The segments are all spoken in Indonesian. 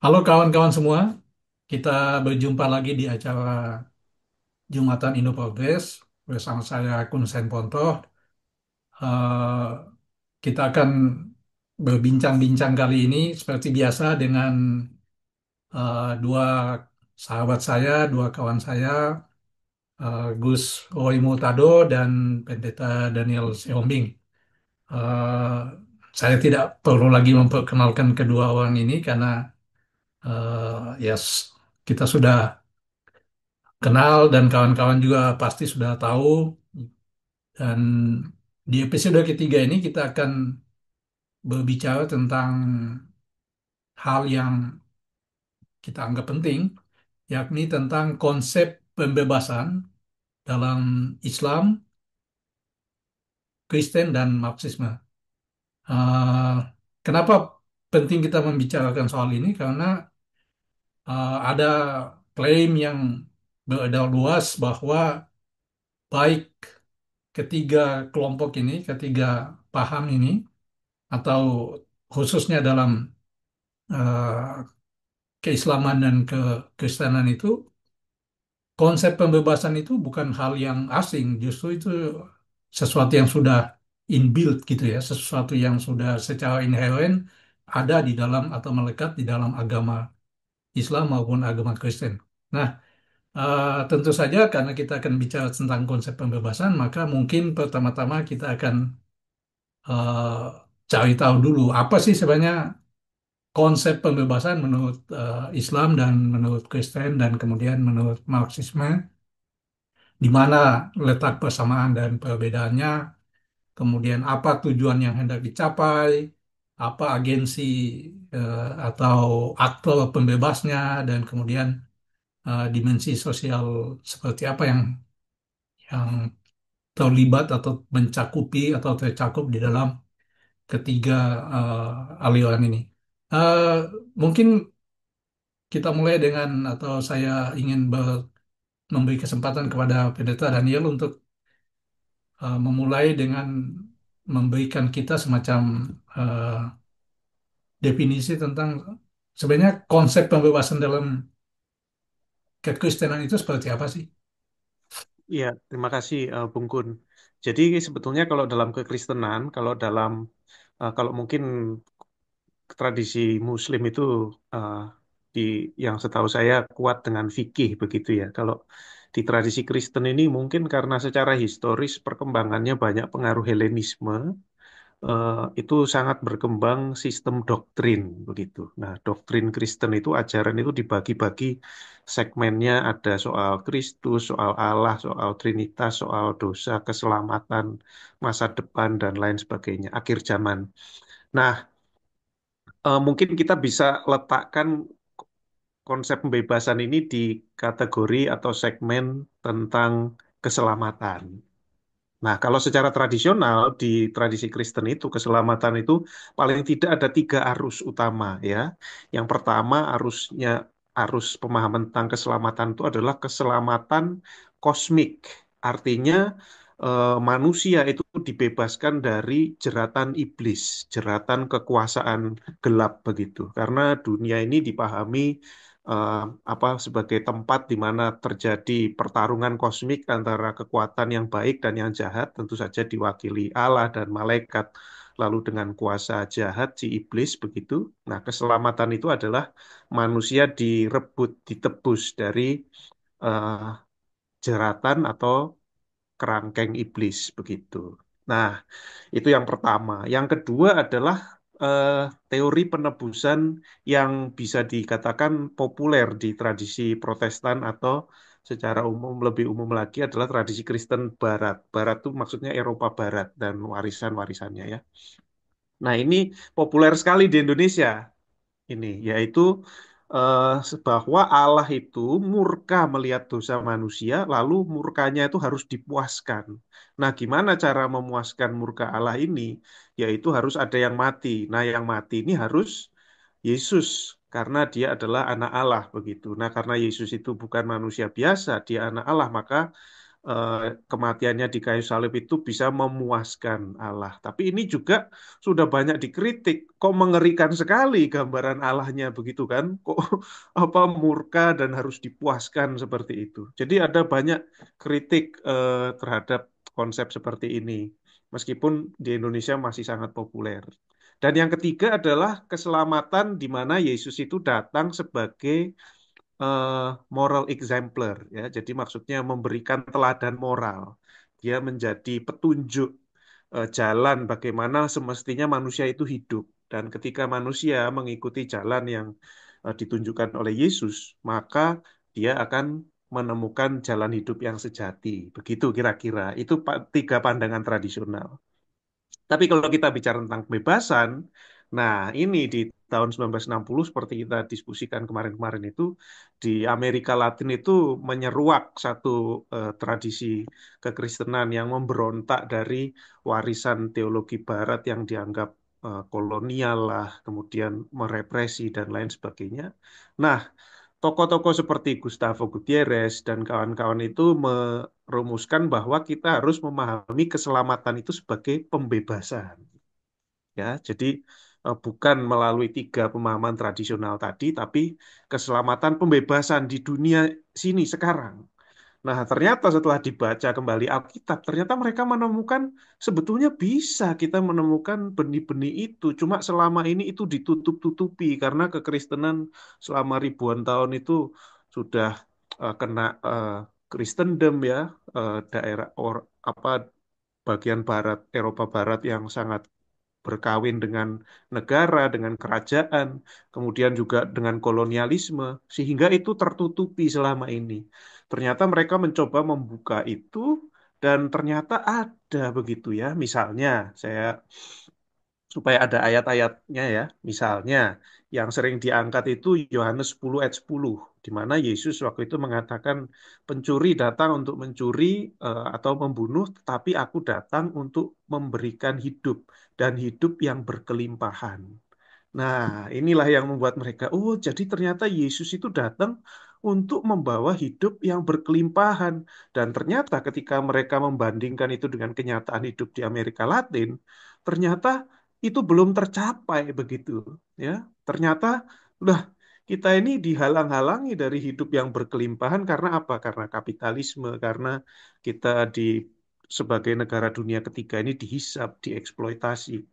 Halo kawan-kawan semua, kita berjumpa lagi di acara Jumatan Indo Progress bersama saya Kun Sen Pontoh. Eh, kita akan berbincang-bincang kali ini seperti biasa dengan dua sahabat saya, dua kawan saya, Gus Roy Murtado dan Pendeta Daniel Siombing. Eh, saya tidak perlu lagi memperkenalkan kedua orang ini karena kita sudah kenal dan kawan-kawan juga pasti sudah tahu. Dan di episode ketiga ini kita akan berbicara tentang hal yang kita anggap penting, yakni tentang konsep pembebasan dalam Islam, Kristen, dan Marxisme. Eh, Kenapa penting kita membicarakan soal ini? Karena ada klaim yang beredar luas bahwa baik ketiga kelompok ini, ketiga paham ini, atau khususnya dalam eh, keislaman dan kekristenan itu, konsep pembebasan itu bukan hal yang asing, justru itu sesuatu yang sudah inbuilt gitu ya, sesuatu yang sudah secara inheren ada di dalam atau melekat di dalam agama Islam maupun agama Kristen. Nah, tentu saja karena kita akan bicara tentang konsep pembebasan, maka mungkin pertama-tama kita akan eh, cari tahu dulu apa sih sebenarnya konsep pembebasan menurut Islam dan menurut Kristen dan kemudian menurut Marxisme, di mana letak persamaan dan perbedaannya, kemudian apa tujuan yang hendak dicapai, apa agensi atau aktor pembebasnya, dan kemudian dimensi sosial seperti apa yang terlibat atau mencakupi atau tercakup di dalam ketiga aliran ini. Eh, Mungkin kita mulai dengan atau saya ingin memberi kesempatan kepada Pendeta Daniel untuk memulai dengan memberikan kita semacam eh, definisi tentang sebenarnya konsep pembebasan dalam kekristenan itu seperti apa sih? Iya, terima kasih Bung Kun. Jadi sebetulnya kalau dalam kekristenan, kalau mungkin tradisi Muslim itu eh, di yang setahu saya kuat dengan fikih begitu ya. Kalau di tradisi Kristen ini mungkin karena secara historis perkembangannya banyak pengaruh Helenisme, itu sangat berkembang sistem doktrin begitu. Nah, doktrin Kristen itu ajaran itu dibagi-bagi segmennya ada soal Kristus, soal Allah, soal Trinitas, soal dosa, keselamatan, masa depan dan lain sebagainya, akhir zaman. Nah, mungkin kita bisa letakkan konsep pembebasan ini di kategori atau segmen tentang keselamatan. Nah, kalau secara tradisional di tradisi Kristen itu keselamatan itu paling tidak ada tiga arus utama ya. Yang pertama arus pemahaman tentang keselamatan itu adalah keselamatan kosmik. Artinya manusia itu dibebaskan dari jeratan iblis, jeratan kekuasaan gelap begitu. Karena dunia ini dipahami eh, sebagai tempat di mana terjadi pertarungan kosmik antara kekuatan yang baik dan yang jahat, tentu saja diwakili Allah dan malaikat, lalu dengan kuasa jahat si iblis begitu. Nah, keselamatan itu adalah manusia direbut, ditebus dari eh, jeratan atau kerangkeng iblis begitu. Nah, itu yang pertama. Yang kedua adalah eh, teori penebusan yang bisa dikatakan populer di tradisi Protestan atau secara umum lebih umum lagi adalah tradisi Kristen Barat. Barat itu maksudnya Eropa Barat dan warisan-warisannya ya. Nah, ini populer sekali di Indonesia ini, yaitu bahwa Allah itu murka melihat dosa manusia, lalu murkanya itu harus dipuaskan. Nah, gimana cara memuaskan murka Allah ini? Yaitu harus ada yang mati. Nah, yang mati ini harus Yesus, karena dia adalah anak Allah begitu. Nah, karena Yesus itu bukan manusia biasa, dia anak Allah, maka eh, kematiannya di kayu salib itu bisa memuaskan Allah. Tapi ini juga sudah banyak dikritik. Kok mengerikan sekali gambaran Allahnya begitu kan? Kok apa murka dan harus dipuaskan seperti itu. Jadi ada banyak kritik terhadap konsep seperti ini. Meskipun di Indonesia masih sangat populer. Dan yang ketiga adalah keselamatan di mana Yesus itu datang sebagai eh, moral exemplar ya. Jadi maksudnya memberikan teladan moral. Dia menjadi petunjuk jalan bagaimana semestinya manusia itu hidup. Dan ketika manusia mengikuti jalan yang ditunjukkan oleh Yesus, maka dia akan menemukan jalan hidup yang sejati. Begitu kira-kira. Itu tiga pandangan tradisional. Tapi kalau kita bicara tentang kebebasan, nah ini di tahun 1960 seperti kita diskusikan kemarin-kemarin itu di Amerika Latin itu menyeruak satu tradisi kekristenan yang memberontak dari warisan teologi Barat yang dianggap kolonial lah, kemudian merepresi dan lain sebagainya. Nah, tokoh-tokoh seperti Gustavo Gutierrez dan kawan-kawan itu merumuskan bahwa kita harus memahami keselamatan itu sebagai pembebasan. Ya, jadi bukan melalui tiga pemahaman tradisional tadi, tapi keselamatan pembebasan di dunia sini sekarang. Nah, ternyata setelah dibaca kembali Alkitab, ternyata mereka menemukan sebetulnya bisa kita menemukan benih-benih itu. Cuma selama ini itu ditutup-tutupi karena kekristenan selama ribuan tahun itu sudah kena Kristendom ya, daerah apa bagian barat Eropa Barat yang sangat berkawin dengan negara, dengan kerajaan, kemudian juga dengan kolonialisme, sehingga itu tertutupi selama ini. Ternyata mereka mencoba membuka itu, dan ternyata ada begitu ya. Misalnya, saya supaya ada ayat-ayatnya ya. Misalnya, yang sering diangkat itu Yohanes 10 ayat 10, di mana Yesus waktu itu mengatakan, pencuri datang untuk mencuri atau membunuh, tetapi aku datang untuk memberikan hidup, dan hidup yang berkelimpahan. Nah, inilah yang membuat mereka, oh, jadi ternyata Yesus itu datang untuk membawa hidup yang berkelimpahan. Dan ternyata ketika mereka membandingkan itu dengan kenyataan hidup di Amerika Latin, ternyata itu belum tercapai begitu, ya. Ternyata udah kita ini dihalang-halangi dari hidup yang berkelimpahan karena apa? Karena kapitalisme, karena kita di sebagai negara dunia ketiga ini dihisap, dieksploitasi.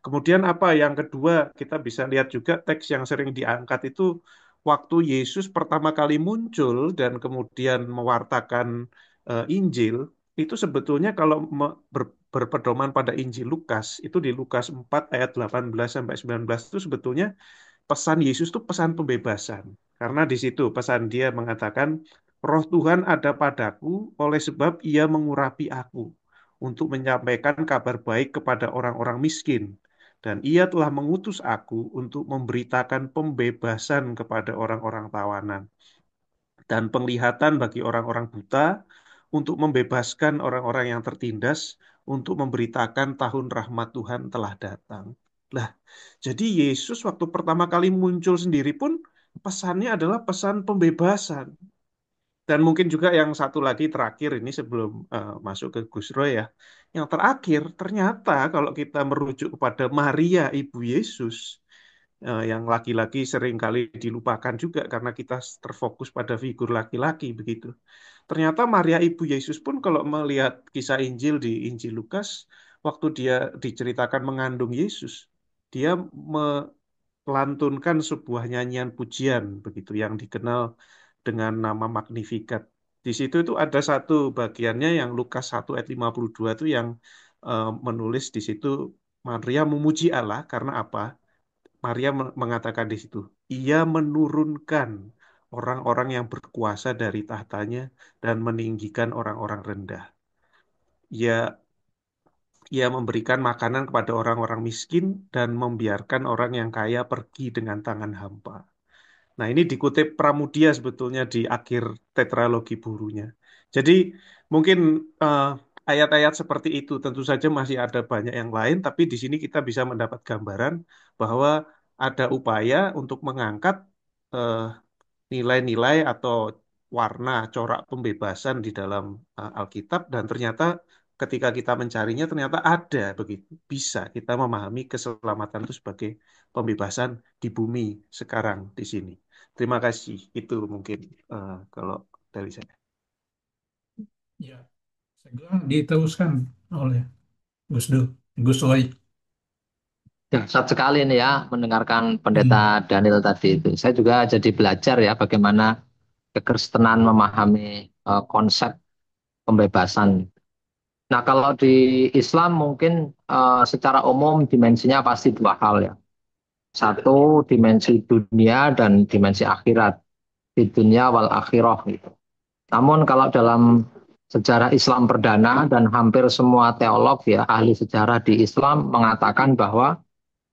Kemudian apa yang kedua, kita bisa lihat juga teks yang sering diangkat itu waktu Yesus pertama kali muncul dan kemudian mewartakan Injil, itu sebetulnya kalau berpedoman pada Injil Lukas, itu di Lukas 4 ayat 18 sampai 19 itu sebetulnya pesan Yesus itu pesan pembebasan. Karena di situ pesan dia mengatakan, Roh Tuhan ada padaku oleh sebab ia mengurapi aku untuk menyampaikan kabar baik kepada orang-orang miskin. Dan ia telah mengutus aku untuk memberitakan pembebasan kepada orang-orang tawanan dan penglihatan bagi orang-orang buta, untuk membebaskan orang-orang yang tertindas, untuk memberitakan tahun rahmat Tuhan telah datang. Lah, jadi Yesus waktu pertama kali muncul sendiri pun pesannya adalah pesan pembebasan. Dan mungkin juga yang satu lagi terakhir ini sebelum masuk ke Gus Roy ya. Yang terakhir, ternyata kalau kita merujuk kepada Maria, Ibu Yesus, yang laki-laki sering kali dilupakan juga karena kita terfokus pada figur laki-laki begitu. Ternyata Maria Ibu Yesus pun kalau melihat kisah Injil di Injil Lukas, waktu dia diceritakan mengandung Yesus, dia melantunkan sebuah nyanyian pujian begitu yang dikenal dengan nama Magnificat. Di situ itu ada satu bagiannya yang Lukas 1 ayat 52 itu yang menulis di situ Maria memuji Allah karena apa? Maria mengatakan di situ, ia menurunkan orang-orang yang berkuasa dari tahtanya dan meninggikan orang-orang rendah. Ia memberikan makanan kepada orang-orang miskin dan membiarkan orang yang kaya pergi dengan tangan hampa. Nah, ini dikutip Pramudia sebetulnya di akhir tetralogi burunya. Jadi, mungkin eh, ayat-ayat seperti itu tentu saja masih ada banyak yang lain, tapi di sini kita bisa mendapat gambaran bahwa ada upaya untuk mengangkat eh, nilai-nilai atau warna, corak pembebasan di dalam Alkitab dan ternyata ketika kita mencarinya ternyata ada begitu. Bisa kita memahami keselamatan itu sebagai pembebasan di bumi sekarang di sini. Terima kasih. Itu mungkin kalau dari saya. Ya, saya bilang diteruskan oleh Gus Roy. Dahsyat sekali nih ya mendengarkan Hmm. Pendeta Daniel tadi itu. Saya juga jadi belajar ya bagaimana kekristenan memahami konsep pembebasan. Nah, kalau di Islam mungkin secara umum dimensinya pasti dua hal ya. Satu, dimensi dunia dan dimensi akhirat. Di dunia wal akhirah gitu. Namun kalau dalam sejarah Islam perdana dan hampir semua teolog ya, ahli sejarah di Islam mengatakan bahwa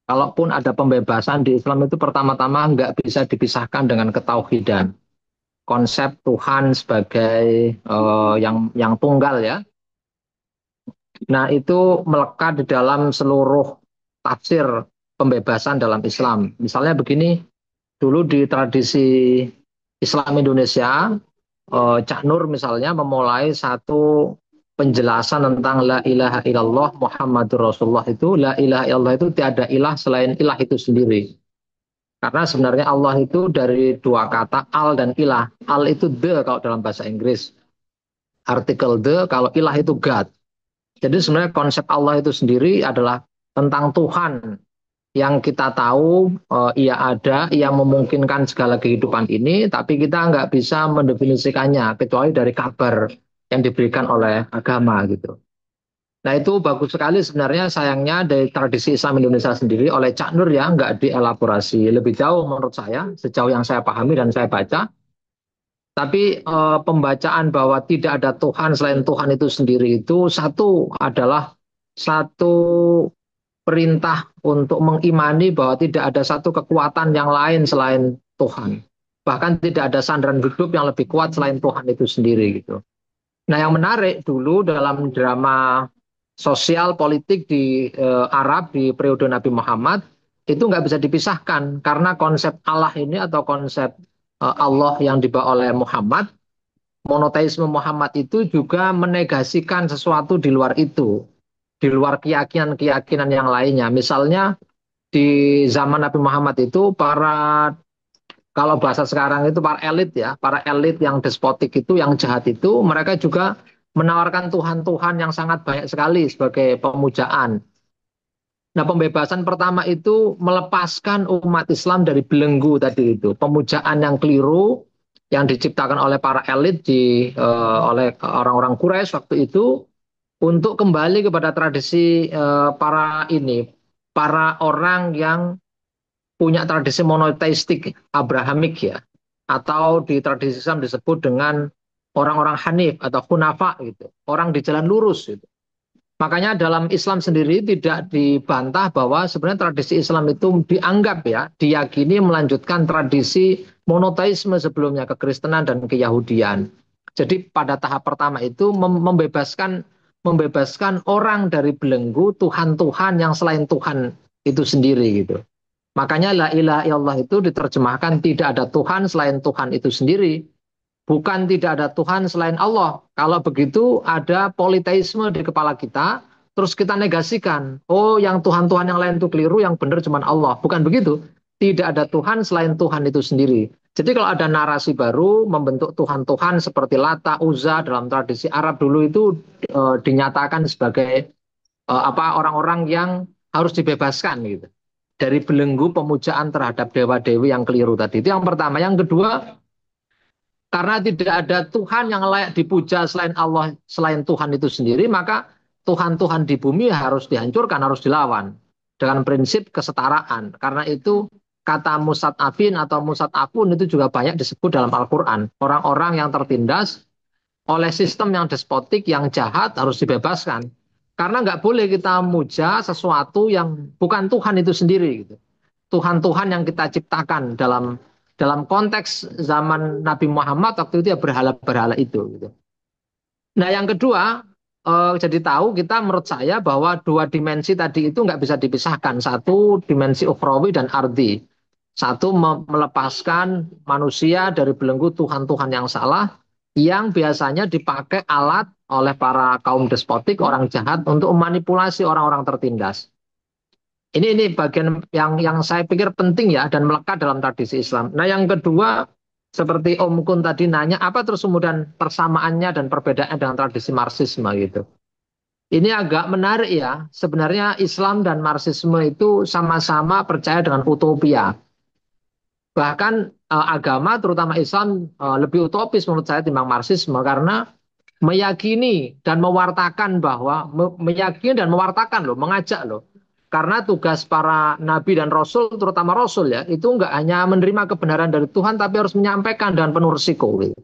kalaupun ada pembebasan di Islam itu pertama-tama nggak bisa dipisahkan dengan ketauhidan. Konsep Tuhan sebagai yang tunggal ya. Nah, itu melekat di dalam seluruh tafsir pembebasan dalam Islam. Misalnya begini, dulu di tradisi Islam Indonesia, Cak Nur misalnya memulai satu penjelasan tentang la ilaha illallah Muhammadur Rasulullah itu, la ilaha illallah itu tiada ilah selain ilah itu sendiri. Karena sebenarnya Allah itu dari dua kata al dan ilah. Al itu the kalau dalam bahasa Inggris. Artikel the, kalau ilah itu God. Jadi sebenarnya konsep Allah itu sendiri adalah tentang Tuhan yang kita tahu ia ada, yang memungkinkan segala kehidupan ini, tapi kita nggak bisa mendefinisikannya kecuali dari kabar yang diberikan oleh agama gitu. Nah itu bagus sekali sebenarnya sayangnya dari tradisi Islam Indonesia sendiri oleh Cak Nur ya nggak dielaborasi lebih jauh menurut saya sejauh yang saya pahami dan saya baca. Tapi pembacaan bahwa tidak ada Tuhan selain Tuhan itu sendiri itu satu adalah satu perintah untuk mengimani bahwa tidak ada satu kekuatan yang lain selain Tuhan. Bahkan tidak ada sandaran hidup yang lebih kuat selain Tuhan itu sendiri gitu. Nah, yang menarik dulu dalam drama sosial politik di Arab di periode Nabi Muhammad itu nggak bisa dipisahkan karena konsep Allah ini atau konsep Allah yang dibawa oleh Muhammad, monoteisme Muhammad itu juga menegasikan sesuatu di luar itu, di luar keyakinan-keyakinan yang lainnya. Misalnya di zaman Nabi Muhammad itu para kalau bahasa sekarang itu para elit yang despotik itu, yang jahat itu, mereka juga menawarkan Tuhan-Tuhan yang sangat banyak sekali sebagai pemujaan. Nah, pembebasan pertama itu melepaskan umat Islam dari belenggu tadi itu, pemujaan yang keliru yang diciptakan oleh para elit oleh orang-orang Quraisy waktu itu untuk kembali kepada tradisi para orang yang punya tradisi monoteistik Abrahamik ya, atau di tradisi Islam disebut dengan orang-orang Hanif atau Hunafa gitu, orang di jalan lurus gitu. Makanya dalam Islam sendiri tidak dibantah bahwa sebenarnya tradisi Islam itu dianggap ya, diyakini melanjutkan tradisi monoteisme sebelumnya, kekristenan dan keyahudian. Jadi pada tahap pertama itu membebaskan orang dari belenggu Tuhan-Tuhan yang selain Tuhan itu sendiri gitu. Makanya la ilaha illallah itu diterjemahkan tidak ada Tuhan selain Tuhan itu sendiri. Bukan tidak ada Tuhan selain Allah. Kalau begitu ada politeisme di kepala kita, terus kita negasikan. Oh, yang Tuhan-Tuhan yang lain itu keliru, yang benar cuma Allah. Bukan begitu. Tidak ada Tuhan selain Tuhan itu sendiri. Jadi kalau ada narasi baru membentuk Tuhan-Tuhan seperti Lata, Uzza dalam tradisi Arab dulu itu dinyatakan sebagai orang-orang yang harus dibebaskan gitu dari belenggu pemujaan terhadap dewa-dewi yang keliru tadi. Itu yang pertama. Yang kedua, karena tidak ada Tuhan yang layak dipuja selain Allah, selain Tuhan itu sendiri, maka Tuhan-Tuhan di bumi harus dihancurkan, harus dilawan dengan prinsip kesetaraan. Karena itu kata musatafin atau musatafun itu juga banyak disebut dalam Al-Quran. Orang-orang yang tertindas oleh sistem yang despotik, yang jahat harus dibebaskan. Karena nggak boleh kita muja sesuatu yang bukan Tuhan itu sendiri. Gitu. Tuhan-Tuhan yang kita ciptakan dalam konteks zaman Nabi Muhammad waktu itu ya berhala-berhala itu. Gitu. Nah yang kedua, jadi tahu kita menurut saya bahwa dua dimensi tadi itu nggak bisa dipisahkan. Satu dimensi ukhrawi dan ardi. Satu, melepaskan manusia dari belenggu Tuhan-Tuhan yang salah, yang biasanya dipakai alat oleh para kaum despotik, orang jahat, untuk memanipulasi orang-orang tertindas. Ini bagian yang saya pikir penting ya dan melekat dalam tradisi Islam. Nah, yang kedua, seperti Om Kun tadi nanya, apa terus kemudian persamaannya dan perbedaannya dengan tradisi Marxisme gitu. Ini agak menarik ya. Sebenarnya Islam dan Marxisme itu sama-sama percaya dengan utopia. Bahkan agama, terutama Islam, lebih utopis menurut saya timbang Marxisme karena meyakini dan mewartakan bahwa meyakini dan mewartakan loh, mengajak loh. Karena tugas para nabi dan rasul, terutama rasul ya, itu nggak hanya menerima kebenaran dari Tuhan, tapi harus menyampaikan dengan penuh risiko. Gitu.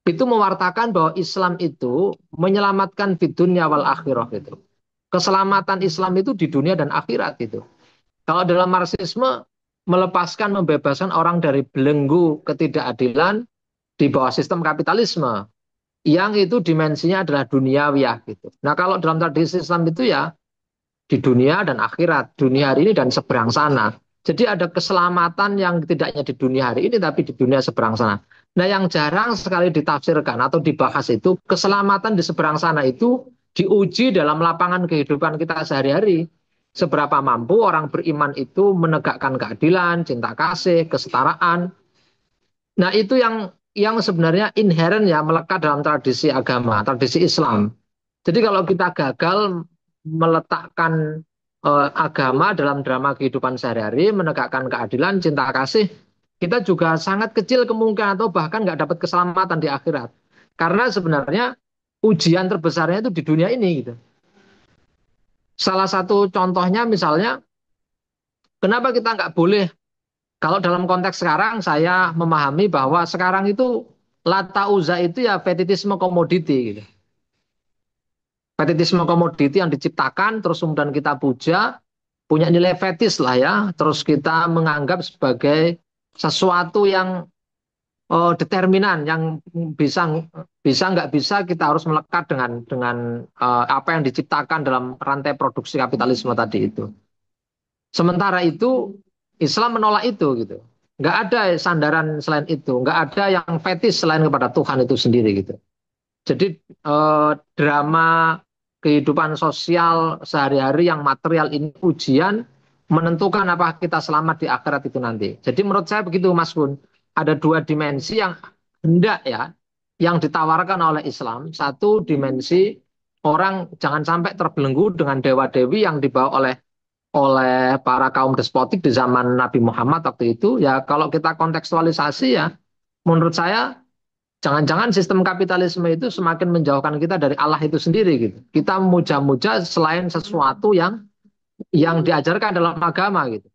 Itu mewartakan bahwa Islam itu menyelamatkan di dunia wal akhirah gitu. Keselamatan Islam itu di dunia dan akhirat gitu. Kalau dalam Marxisme melepaskan, membebaskan orang dari belenggu ketidakadilan di bawah sistem kapitalisme yang itu dimensinya adalah duniawiyah gitu. Nah, kalau dalam tradisi Islam itu ya di dunia dan akhirat, dunia hari ini dan seberang sana. Jadi ada keselamatan yang tidak hanya di dunia hari ini tapi di dunia seberang sana. Nah, yang jarang sekali ditafsirkan atau dibahas itu keselamatan di seberang sana itu diuji dalam lapangan kehidupan kita sehari-hari. Seberapa mampu orang beriman itu menegakkan keadilan, cinta kasih, kesetaraan. Nah, itu yang sebenarnya inherent ya melekat dalam tradisi agama, tradisi Islam. Jadi kalau kita gagal meletakkan agama dalam drama kehidupan sehari-hari, menegakkan keadilan, cinta kasih, kita juga sangat kecil kemungkinan atau bahkan nggak dapat keselamatan di akhirat. Karena sebenarnya ujian terbesarnya itu di dunia ini gitu. Salah satu contohnya misalnya, kenapa kita nggak boleh, kalau dalam konteks sekarang saya memahami bahwa sekarang itu Lata Uza itu ya fetitisme komoditi gitu. Fetitisme komoditi yang diciptakan terus kemudian kita puja, punya nilai fetis lah ya, terus kita menganggap sebagai sesuatu yang determinan, yang bisa bisa nggak bisa kita harus melekat dengan apa yang diciptakan dalam rantai produksi kapitalisme tadi itu. Sementara itu Islam menolak itu gitu. Nggak ada sandaran selain itu, nggak ada yang fetis selain kepada Tuhan itu sendiri gitu. Jadi drama kehidupan sosial sehari-hari yang material ini ujian menentukan apa kita selamat di akhirat itu nanti. Jadi menurut saya begitu Mas Gun, ada dua dimensi yang hendak ya, yang ditawarkan oleh Islam. Satu dimensi orang jangan sampai terbelenggu dengan dewa-dewi yang dibawa oleh para kaum despotik di zaman Nabi Muhammad waktu itu. Ya kalau kita kontekstualisasi ya, menurut saya jangan-jangan sistem kapitalisme itu semakin menjauhkan kita dari Allah itu sendiri gitu. Kita memuja-muja selain sesuatu yang diajarkan dalam agama gitu.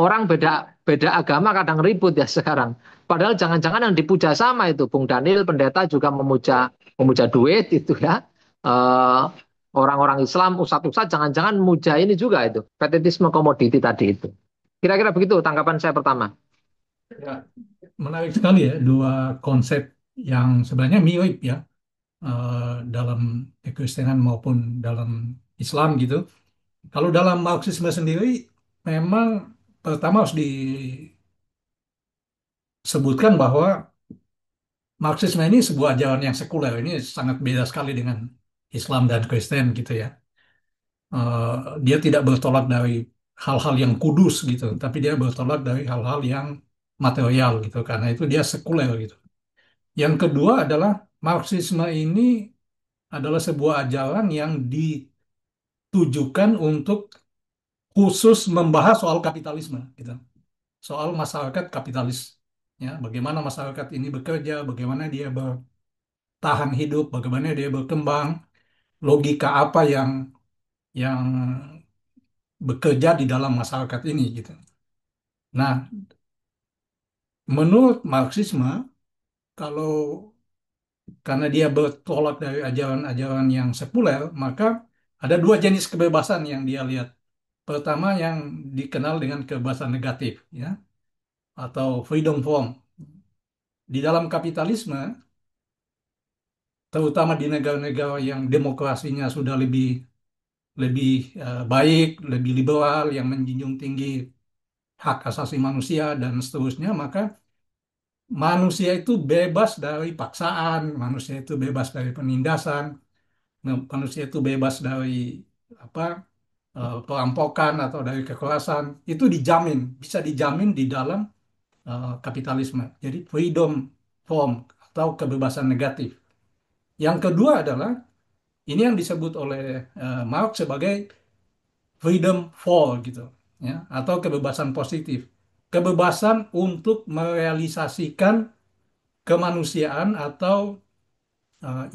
Orang beda beda agama kadang ribut ya sekarang. Padahal jangan-jangan yang dipuja sama itu. Bung Daniel pendeta juga memuja memuja duit itu ya. Eh, orang-orang Islam, ustadz-ustadz jangan-jangan memuja ini juga itu. Fetishisme komoditi tadi itu. Kira-kira begitu tanggapan saya pertama. Ya, menarik sekali ya dua konsep yang sebenarnya mirip ya eh, dalam kekristenan maupun dalam Islam gitu. Kalau dalam Marxisme sendiri memang pertama harus disebutkan bahwa Marxisme ini sebuah ajaran yang sekuler. Ini sangat beda sekali dengan Islam dan Kristen gitu ya. Eh, dia tidak bertolak dari hal-hal yang kudus gitu, tapi dia bertolak dari hal-hal yang material gitu. Karena itu dia sekuler gitu. Yang kedua adalah Marxisme ini adalah sebuah ajaran yang ditujukan untuk khusus membahas soal kapitalisme gitu. Soal masyarakat kapitalis ya, bagaimana masyarakat ini bekerja, bagaimana dia bertahan hidup, bagaimana dia berkembang, logika apa yang bekerja di dalam masyarakat ini gitu. Nah, menurut Marxisme, kalau karena dia bertolak dari ajaran-ajaran yang sekuler, maka ada dua jenis kebebasan yang dia lihat. Pertama yang dikenal dengan kebebasan negatif, ya, atau freedom from. Di dalam kapitalisme, terutama di negara-negara yang demokrasinya sudah lebih lebih baik, lebih liberal, yang menjunjung tinggi hak asasi manusia dan seterusnya, maka manusia itu bebas dari paksaan, manusia itu bebas dari penindasan, manusia itu bebas dari apa perampokan atau dari kekerasan. Itu dijamin, bisa dijamin di dalam kapitalisme. Jadi freedom from atau kebebasan negatif. Yang kedua adalah ini yang disebut oleh Marx sebagai freedom for gitu, ya, atau kebebasan positif. Kebebasan untuk merealisasikan kemanusiaan atau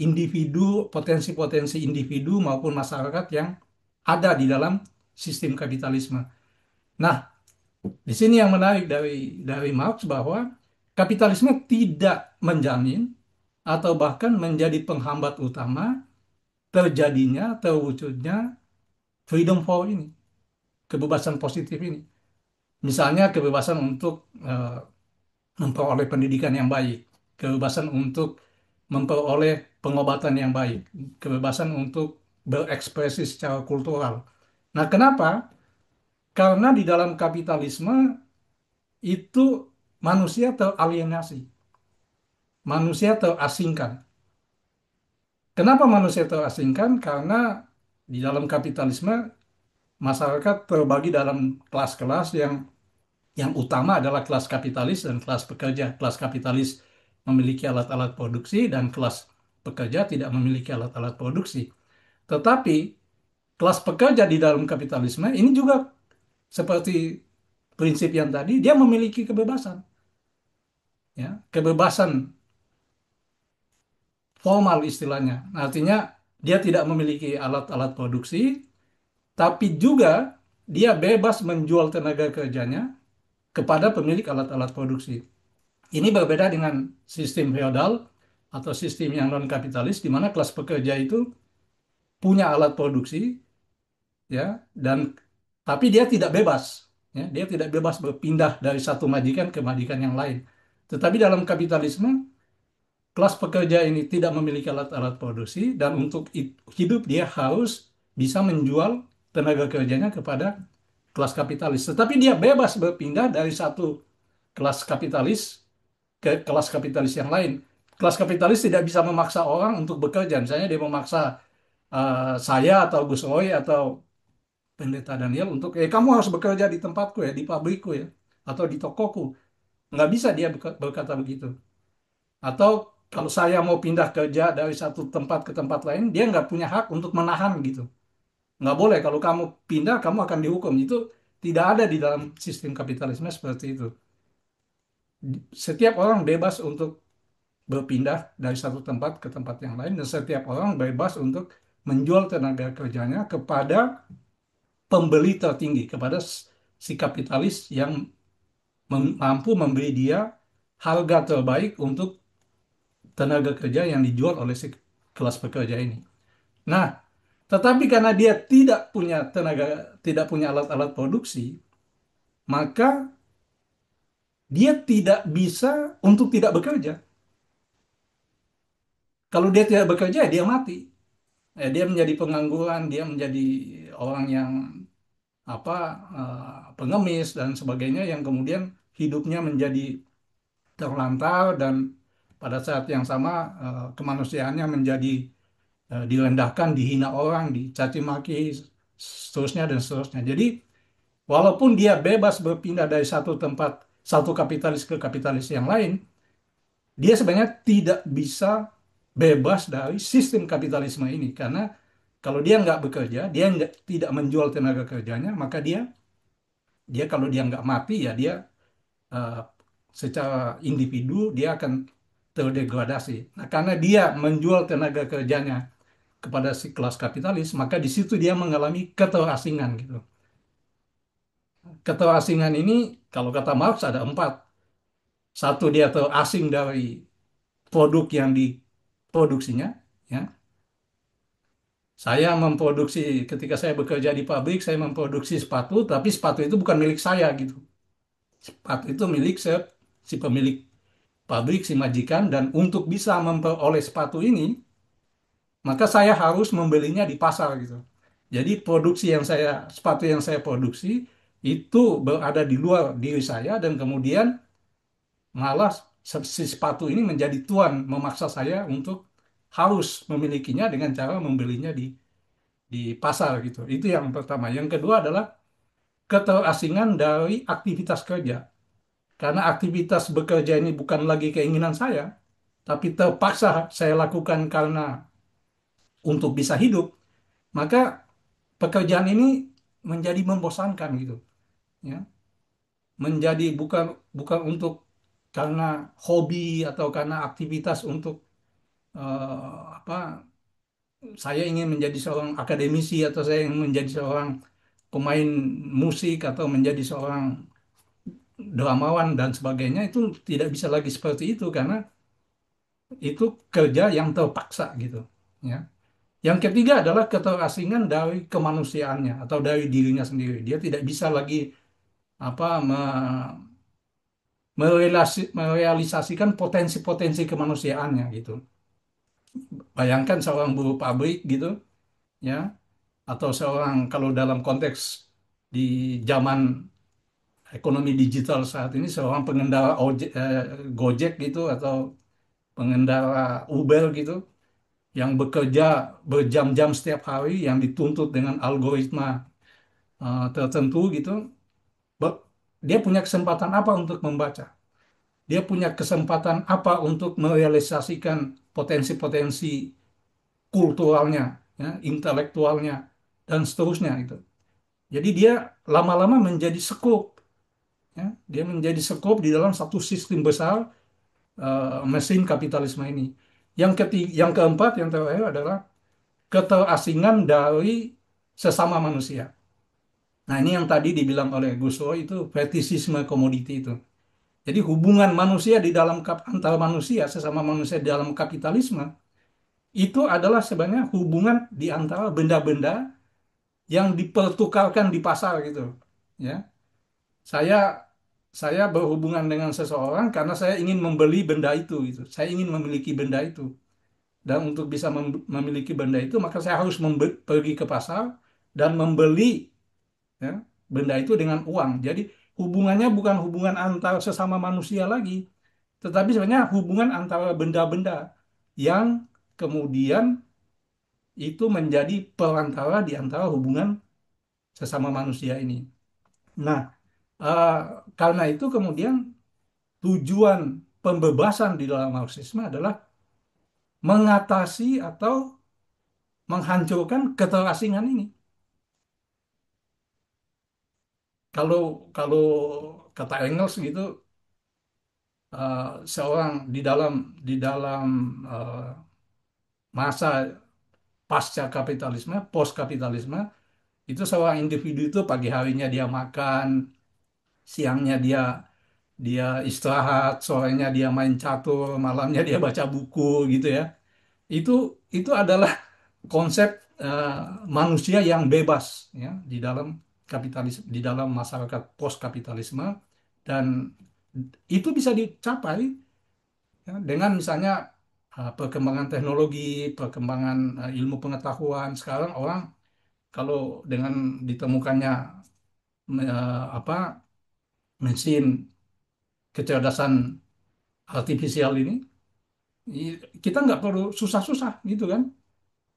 individu, potensi-potensi individu maupun masyarakat yang ada di dalam sistem kapitalisme. Nah, di sini yang menarik dari Marx bahwa kapitalisme tidak menjamin atau bahkan menjadi penghambat utama terjadinya, terwujudnya freedom for ini, kebebasan positif ini. Misalnya kebebasan untuk memperoleh pendidikan yang baik, kebebasan untuk memperoleh pengobatan yang baik, kebebasan untuk berekspresi secara kultural. Nah, kenapa? Karena di dalam kapitalisme itu manusia teralienasi, manusia terasingkan. Kenapa manusia terasingkan? Karena di dalam kapitalisme masyarakat terbagi dalam kelas-kelas yang utama adalah kelas kapitalis dan kelas pekerja. Kelas kapitalis memiliki alat-alat produksi dan kelas pekerja tidak memiliki alat-alat produksi. Tetapi kelas pekerja di dalam kapitalisme ini juga seperti prinsip yang tadi, dia memiliki kebebasan, ya, kebebasan formal istilahnya. Artinya dia tidak memiliki alat-alat produksi, tapi juga dia bebas menjual tenaga kerjanya kepada pemilik alat-alat produksi. Ini berbeda dengan sistem feodal atau sistem yang non kapitalis di mana kelas pekerja itu punya alat produksi, ya, dan tapi dia tidak bebas, ya, dia tidak bebas berpindah dari satu majikan ke majikan yang lain. Tetapi dalam kapitalisme kelas pekerja ini tidak memiliki alat-alat produksi dan untuk hidup dia harus bisa menjual tenaga kerjanya kepada kelas kapitalis. Tetapi dia bebas berpindah dari satu kelas kapitalis ke kelas kapitalis yang lain. Kelas kapitalis tidak bisa memaksa orang untuk bekerja. Misalnya dia memaksa saya atau Gus Roy atau Pendeta Daniel untuk, kamu harus bekerja di tempatku ya, di pabrikku ya, atau di tokoku. Nggak bisa dia berkata begitu. Atau kalau saya mau pindah kerja dari satu tempat ke tempat lain, dia nggak punya hak untuk menahan gitu. Nggak boleh, kalau kamu pindah, kamu akan dihukum. Itu tidak ada di dalam sistem kapitalisme seperti itu. Setiap orang bebas untuk berpindah dari satu tempat ke tempat yang lain, dan setiap orang bebas untuk menjual tenaga kerjanya kepada pembeli tertinggi, kepada si kapitalis yang mampu memberi dia harga terbaik untuk tenaga kerja yang dijual oleh si kelas pekerja ini. Nah, tetapi karena dia tidak punya alat-alat produksi, maka dia tidak bisa untuk tidak bekerja. Kalau dia tidak bekerja, dia mati. Dia menjadi pengangguran, dia menjadi orang yang apa pengemis dan sebagainya yang kemudian hidupnya menjadi terlantar dan pada saat yang sama kemanusiaannya menjadi direndahkan, dihina orang, dicaci maki, seterusnya dan seterusnya. Jadi walaupun dia bebas berpindah dari satu tempat, satu kapitalis ke kapitalis yang lain, dia sebenarnya tidak bisa bebas dari sistem kapitalisme ini karena kalau dia nggak bekerja, dia tidak menjual tenaga kerjanya, maka dia dia kalau dia nggak mati ya dia eh, secara individu dia akan terdegradasi. Nah, karena dia menjual tenaga kerjanya kepada si kelas kapitalis, maka di situ dia mengalami keterasingan gitu. Keterasingan ini kalau kata Marx ada empat. Satu, dia terasing dari produk yang diproduksinya, ya. Saya memproduksi, ketika saya bekerja di pabrik, saya memproduksi sepatu, tapi sepatu itu bukan milik saya gitu. Sepatu itu milik si pemilik pabrik, si majikan, dan untuk bisa memperoleh sepatu ini, maka saya harus membelinya di pasar gitu. Jadi sepatu yang saya produksi itu berada di luar diri saya dan kemudian malah si sepatu ini menjadi tuan memaksa saya untuk harus memilikinya dengan cara membelinya di pasar gitu. Itu yang pertama. Yang kedua adalah keterasingan dari aktivitas kerja. Karena aktivitas bekerja ini bukan lagi keinginan saya, tapi terpaksa saya lakukan karena untuk bisa hidup, maka pekerjaan ini menjadi membosankan gitu, ya. Menjadi bukan bukan untuk karena hobi atau karena aktivitas untuk apa saya ingin menjadi seorang akademisi atau saya ingin menjadi seorang pemain musik atau menjadi seorang dramawan dan sebagainya itu tidak bisa lagi seperti itu karena itu kerja yang terpaksa gitu, ya. Yang ketiga adalah keterasingan dari kemanusiaannya atau dari dirinya sendiri. Dia tidak bisa lagi apa merealisasikan potensi-potensi kemanusiaannya gitu. Bayangkan seorang buruh pabrik gitu, ya, atau seorang kalau dalam konteks di zaman ekonomi digital saat ini seorang pengendara Gojek gitu atau pengendara Uber gitu yang bekerja berjam-jam setiap hari yang dituntut dengan algoritma tertentu gitu, Be- dia punya kesempatan apa untuk membaca? Dia punya kesempatan apa untuk merealisasikan potensi-potensi kulturalnya, ya, intelektualnya, dan seterusnya itu. Jadi dia lama-lama menjadi sekup, ya. Dia menjadi sekup di dalam satu sistem besar mesin kapitalisme ini. Yang keempat, yang terakhir adalah keterasingan dari sesama manusia. Nah, ini yang tadi dibilang oleh Gus Roy itu fetishisme komoditi itu. Jadi hubungan manusia di dalam antar manusia sesama manusia di dalam kapitalisme itu adalah sebenarnya hubungan di antara benda-benda yang dipertukarkan di pasar gitu. Ya, saya saya berhubungan dengan seseorang karena saya ingin membeli benda itu gitu. Saya ingin memiliki benda itu. Dan untuk bisa memiliki benda itu maka saya harus pergi ke pasar dan membeli, ya, benda itu dengan uang. Jadi hubungannya bukan hubungan antar sesama manusia lagi, tetapi sebenarnya hubungan antara benda-benda yang kemudian itu menjadi perantara di antara hubungan sesama manusia ini. Nah, eh, karena itu kemudian tujuan pembebasan di dalam Marxisme adalah mengatasi atau menghancurkan keterasingan ini. Kalau kalau kata Engels gitu, eh, seorang di dalam eh, masa pasca kapitalisme, post kapitalisme, itu seorang individu itu pagi harinya dia makan, siangnya dia dia istirahat, sorenya dia main catur, malamnya dia baca buku gitu ya. Itu itu adalah konsep eh, manusia yang bebas, ya, di dalam kapitalisme, di dalam masyarakat post kapitalisme, dan itu bisa dicapai, ya, dengan misalnya perkembangan teknologi, perkembangan ilmu pengetahuan. Sekarang orang kalau dengan ditemukannya apa mesin kecerdasan artifisial ini, kita nggak perlu susah-susah gitu kan.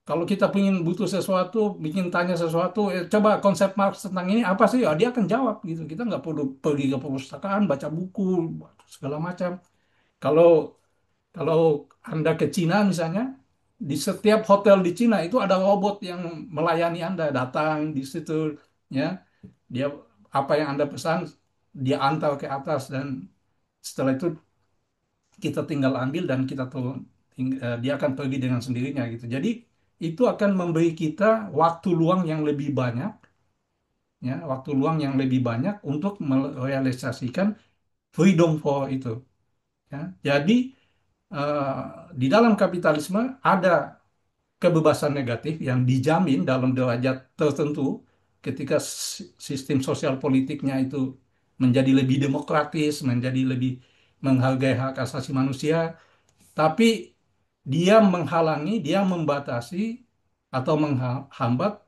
Kalau kita ingin butuh sesuatu, bikin tanya sesuatu, coba konsep Marx tentang ini apa sih? Ya, dia akan jawab gitu. Kita nggak perlu pergi ke perpustakaan, baca buku, segala macam. Kalau kalau Anda ke Cina misalnya, di setiap hotel di Cina itu ada robot yang melayani Anda, datang di situ, ya, dia apa yang Anda pesan, dia antar ke atas dan setelah itu kita tinggal ambil dan kita turun. Dia akan pergi dengan sendirinya gitu. Jadi itu akan memberi kita waktu luang yang lebih banyak, ya, waktu luang yang lebih banyak untuk merealisasikan freedom for itu, ya. Jadi eh, di dalam kapitalisme ada kebebasan negatif yang dijamin dalam derajat tertentu ketika sistem sosial politiknya itu menjadi lebih demokratis, menjadi lebih menghargai hak asasi manusia, tapi dia menghalangi, dia membatasi atau menghambat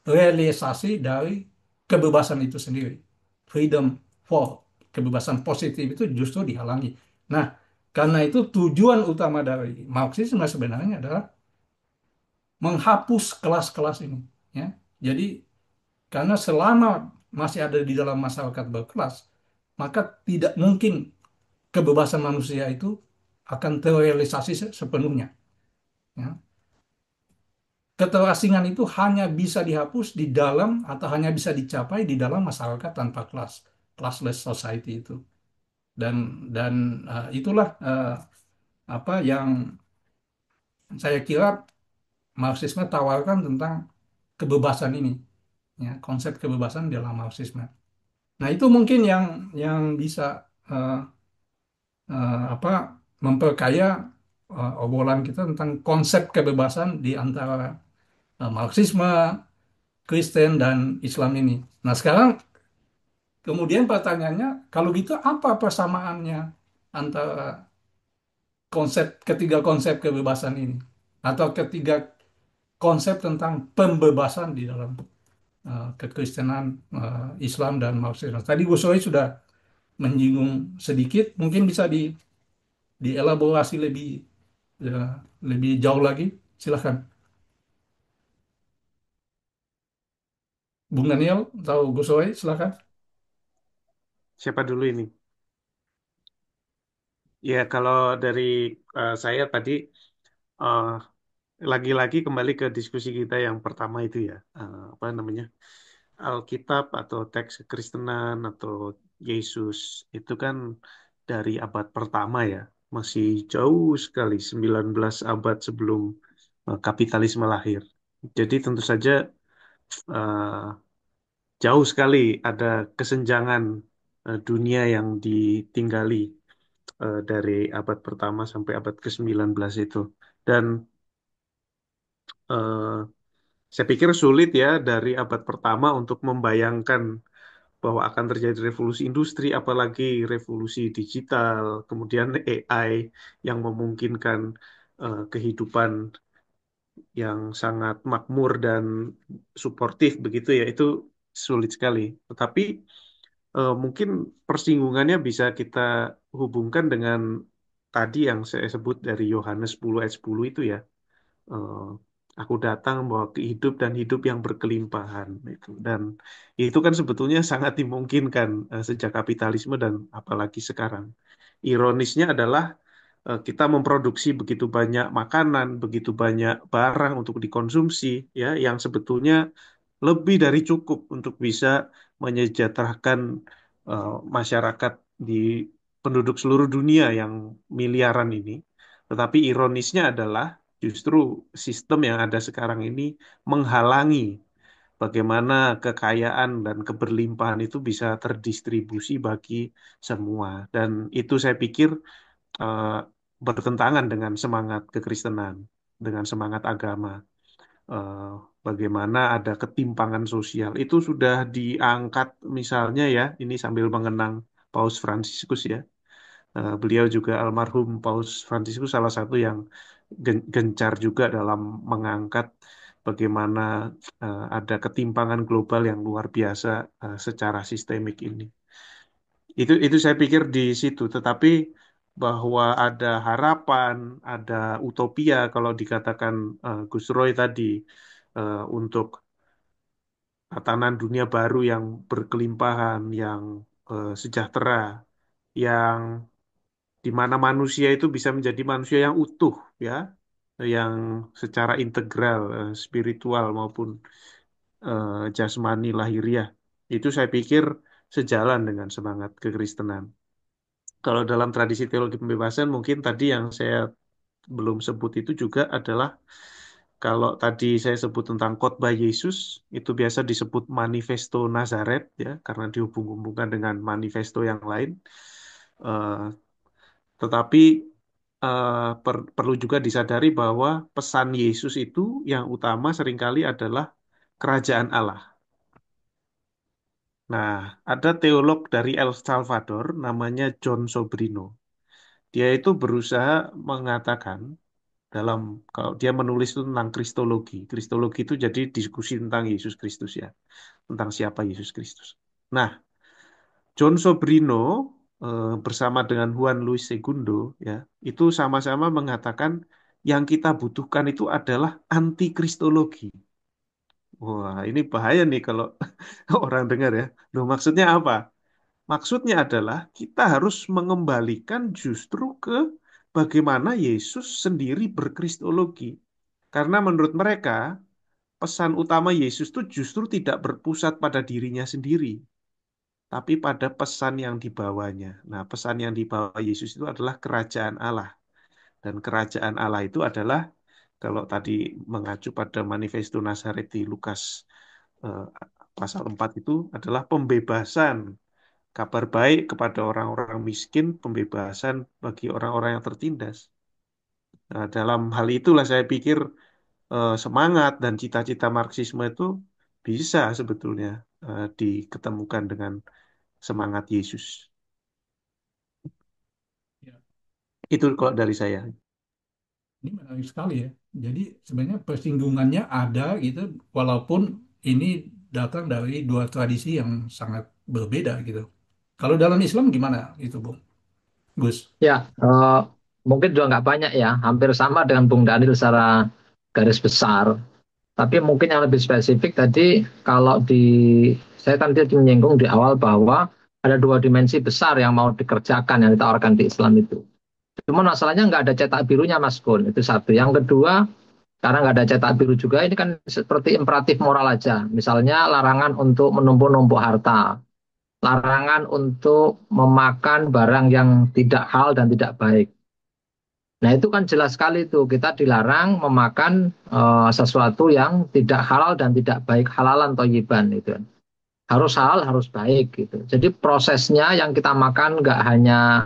realisasi dari kebebasan itu sendiri. Freedom for, kebebasan positif itu justru dihalangi. Nah, karena itu tujuan utama dari Marxisme sebenarnya adalah menghapus kelas-kelas ini. Ya. Jadi, karena selama masih ada di dalam masyarakat berkelas, maka tidak mungkin kebebasan manusia itu akan terrealisasi sepenuhnya. Ya. Keterasingan itu hanya bisa dihapus di dalam atau hanya bisa dicapai di dalam masyarakat tanpa kelas, classless society itu. Dan itulah apa yang saya kira Marxisme tawarkan tentang kebebasan ini, ya, konsep kebebasan dalam Marxisme. Nah, itu mungkin yang bisa eh, apa memperkaya obrolan kita tentang konsep kebebasan di antara Marxisme, Kristen dan Islam ini. Nah, sekarang kemudian pertanyaannya, kalau gitu apa persamaannya antara ketiga konsep kebebasan ini atau ketiga konsep tentang pembebasan di dalam kekristenan, Islam dan Marxisme. Tadi Gus Roy sudah menyinggung sedikit, mungkin bisa dielaborasi lebih jauh lagi. Silahkan, Bung Daniel atau Gus Roy, silahkan. Siapa dulu ini? Ya, kalau dari saya tadi eh, lagi-lagi kembali ke diskusi kita yang pertama itu ya, apa namanya, Alkitab atau teks Kekristenan atau Yesus itu kan dari abad pertama ya, masih jauh sekali 19 abad sebelum kapitalisme lahir. Jadi tentu saja eh, jauh sekali ada kesenjangan dunia yang ditinggali dari abad pertama sampai abad ke-19 itu. Dan eh, saya pikir sulit ya dari abad pertama untuk membayangkan bahwa akan terjadi revolusi industri, apalagi revolusi digital, kemudian AI yang memungkinkan kehidupan yang sangat makmur dan suportif begitu ya, itu sulit sekali. Tetapi mungkin persinggungannya bisa kita hubungkan dengan tadi yang saya sebut dari Yohanes 10 ayat 10 itu ya. eh, aku datang membawa hidup dan hidup yang berkelimpahan itu, dan itu kan sebetulnya sangat dimungkinkan sejak kapitalisme dan apalagi sekarang. Ironisnya adalah kita memproduksi begitu banyak makanan, begitu banyak barang untuk dikonsumsi ya, yang sebetulnya lebih dari cukup untuk bisa menyejahterakan masyarakat di penduduk seluruh dunia yang miliaran ini. Tetapi ironisnya adalah justru sistem yang ada sekarang ini menghalangi bagaimana kekayaan dan keberlimpahan itu bisa terdistribusi bagi semua. Dan itu saya pikir eh, bertentangan dengan semangat kekristenan, dengan semangat agama. eh, Bagaimana ada ketimpangan sosial itu sudah diangkat misalnya ya, ini sambil mengenang Paus Fransiskus ya. Beliau juga almarhum Paus Fransiskus salah satu yang gencar juga dalam mengangkat bagaimana ada ketimpangan global yang luar biasa secara sistemik ini. Itu saya pikir di situ, tetapi bahwa ada harapan, ada utopia kalau dikatakan Gus Roy tadi untuk tatanan dunia baru yang berkelimpahan, yang sejahtera, yang di mana manusia itu bisa menjadi manusia yang utuh, ya, yang secara integral, spiritual maupun jasmani lahiriah. Itu saya pikir sejalan dengan semangat kekristenan. Kalau dalam tradisi teologi pembebasan, mungkin tadi yang saya belum sebut itu juga adalah kalau tadi saya sebut tentang khotbah Yesus, itu biasa disebut manifesto Nazaret ya, karena dihubung-hubungkan dengan manifesto yang lain. Eh, tetapi perlu juga disadari bahwa pesan Yesus itu yang utama seringkali adalah kerajaan Allah. Nah, ada teolog dari El Salvador namanya John Sobrino. Dia itu berusaha mengatakan dalam kalau dia menulis itu tentang kristologi. Kristologi itu jadi diskusi tentang Yesus Kristus ya, tentang siapa Yesus Kristus. Nah, John Sobrino bersama dengan Juan Luis Segundo ya, itu sama-sama mengatakan yang kita butuhkan itu adalah anti-kristologi. Wah, ini bahaya nih kalau orang dengar ya. Loh, maksudnya apa? Maksudnya adalah kita harus mengembalikan justru ke bagaimana Yesus sendiri berkristologi. Karena menurut mereka, pesan utama Yesus itu justru tidak berpusat pada dirinya sendiri, tapi pada pesan yang dibawanya. Nah, pesan yang dibawa Yesus itu adalah kerajaan Allah. Dan kerajaan Allah itu adalah, kalau tadi mengacu pada Manifesto Nazaret di Lukas eh, pasal 4 itu adalah pembebasan. Kabar baik kepada orang-orang miskin, pembebasan bagi orang-orang yang tertindas. Nah, dalam hal itulah saya pikir semangat dan cita-cita Marxisme itu bisa sebetulnya diketemukan dengan semangat Yesus. Ya, Itu kalau dari saya. ini menarik sekali ya. Jadi sebenarnya persinggungannya ada gitu, walaupun ini datang dari dua tradisi yang sangat berbeda gitu. Kalau dalam Islam gimana itu, Bung Gus? Ya, mungkin juga nggak banyak ya, hampir sama dengan Bung Daniel secara garis besar. Tapi mungkin yang lebih spesifik tadi, kalau saya kan tadi menyinggung di awal bahwa ada dua dimensi besar yang mau dikerjakan yang ditawarkan di Islam itu. Cuma masalahnya nggak ada cetak birunya, Mas Gun. Itu satu. Yang kedua, karena nggak ada cetak biru juga, ini kan seperti imperatif moral aja. Misalnya larangan untuk menumpuk-numpuk harta, larangan untuk memakan barang yang tidak halal dan tidak baik. Nah itu kan jelas sekali tuh kita dilarang memakan sesuatu yang tidak halal dan tidak baik, halalan thayyiban itu. Harus halal, harus baik gitu. Jadi prosesnya yang kita makan nggak hanya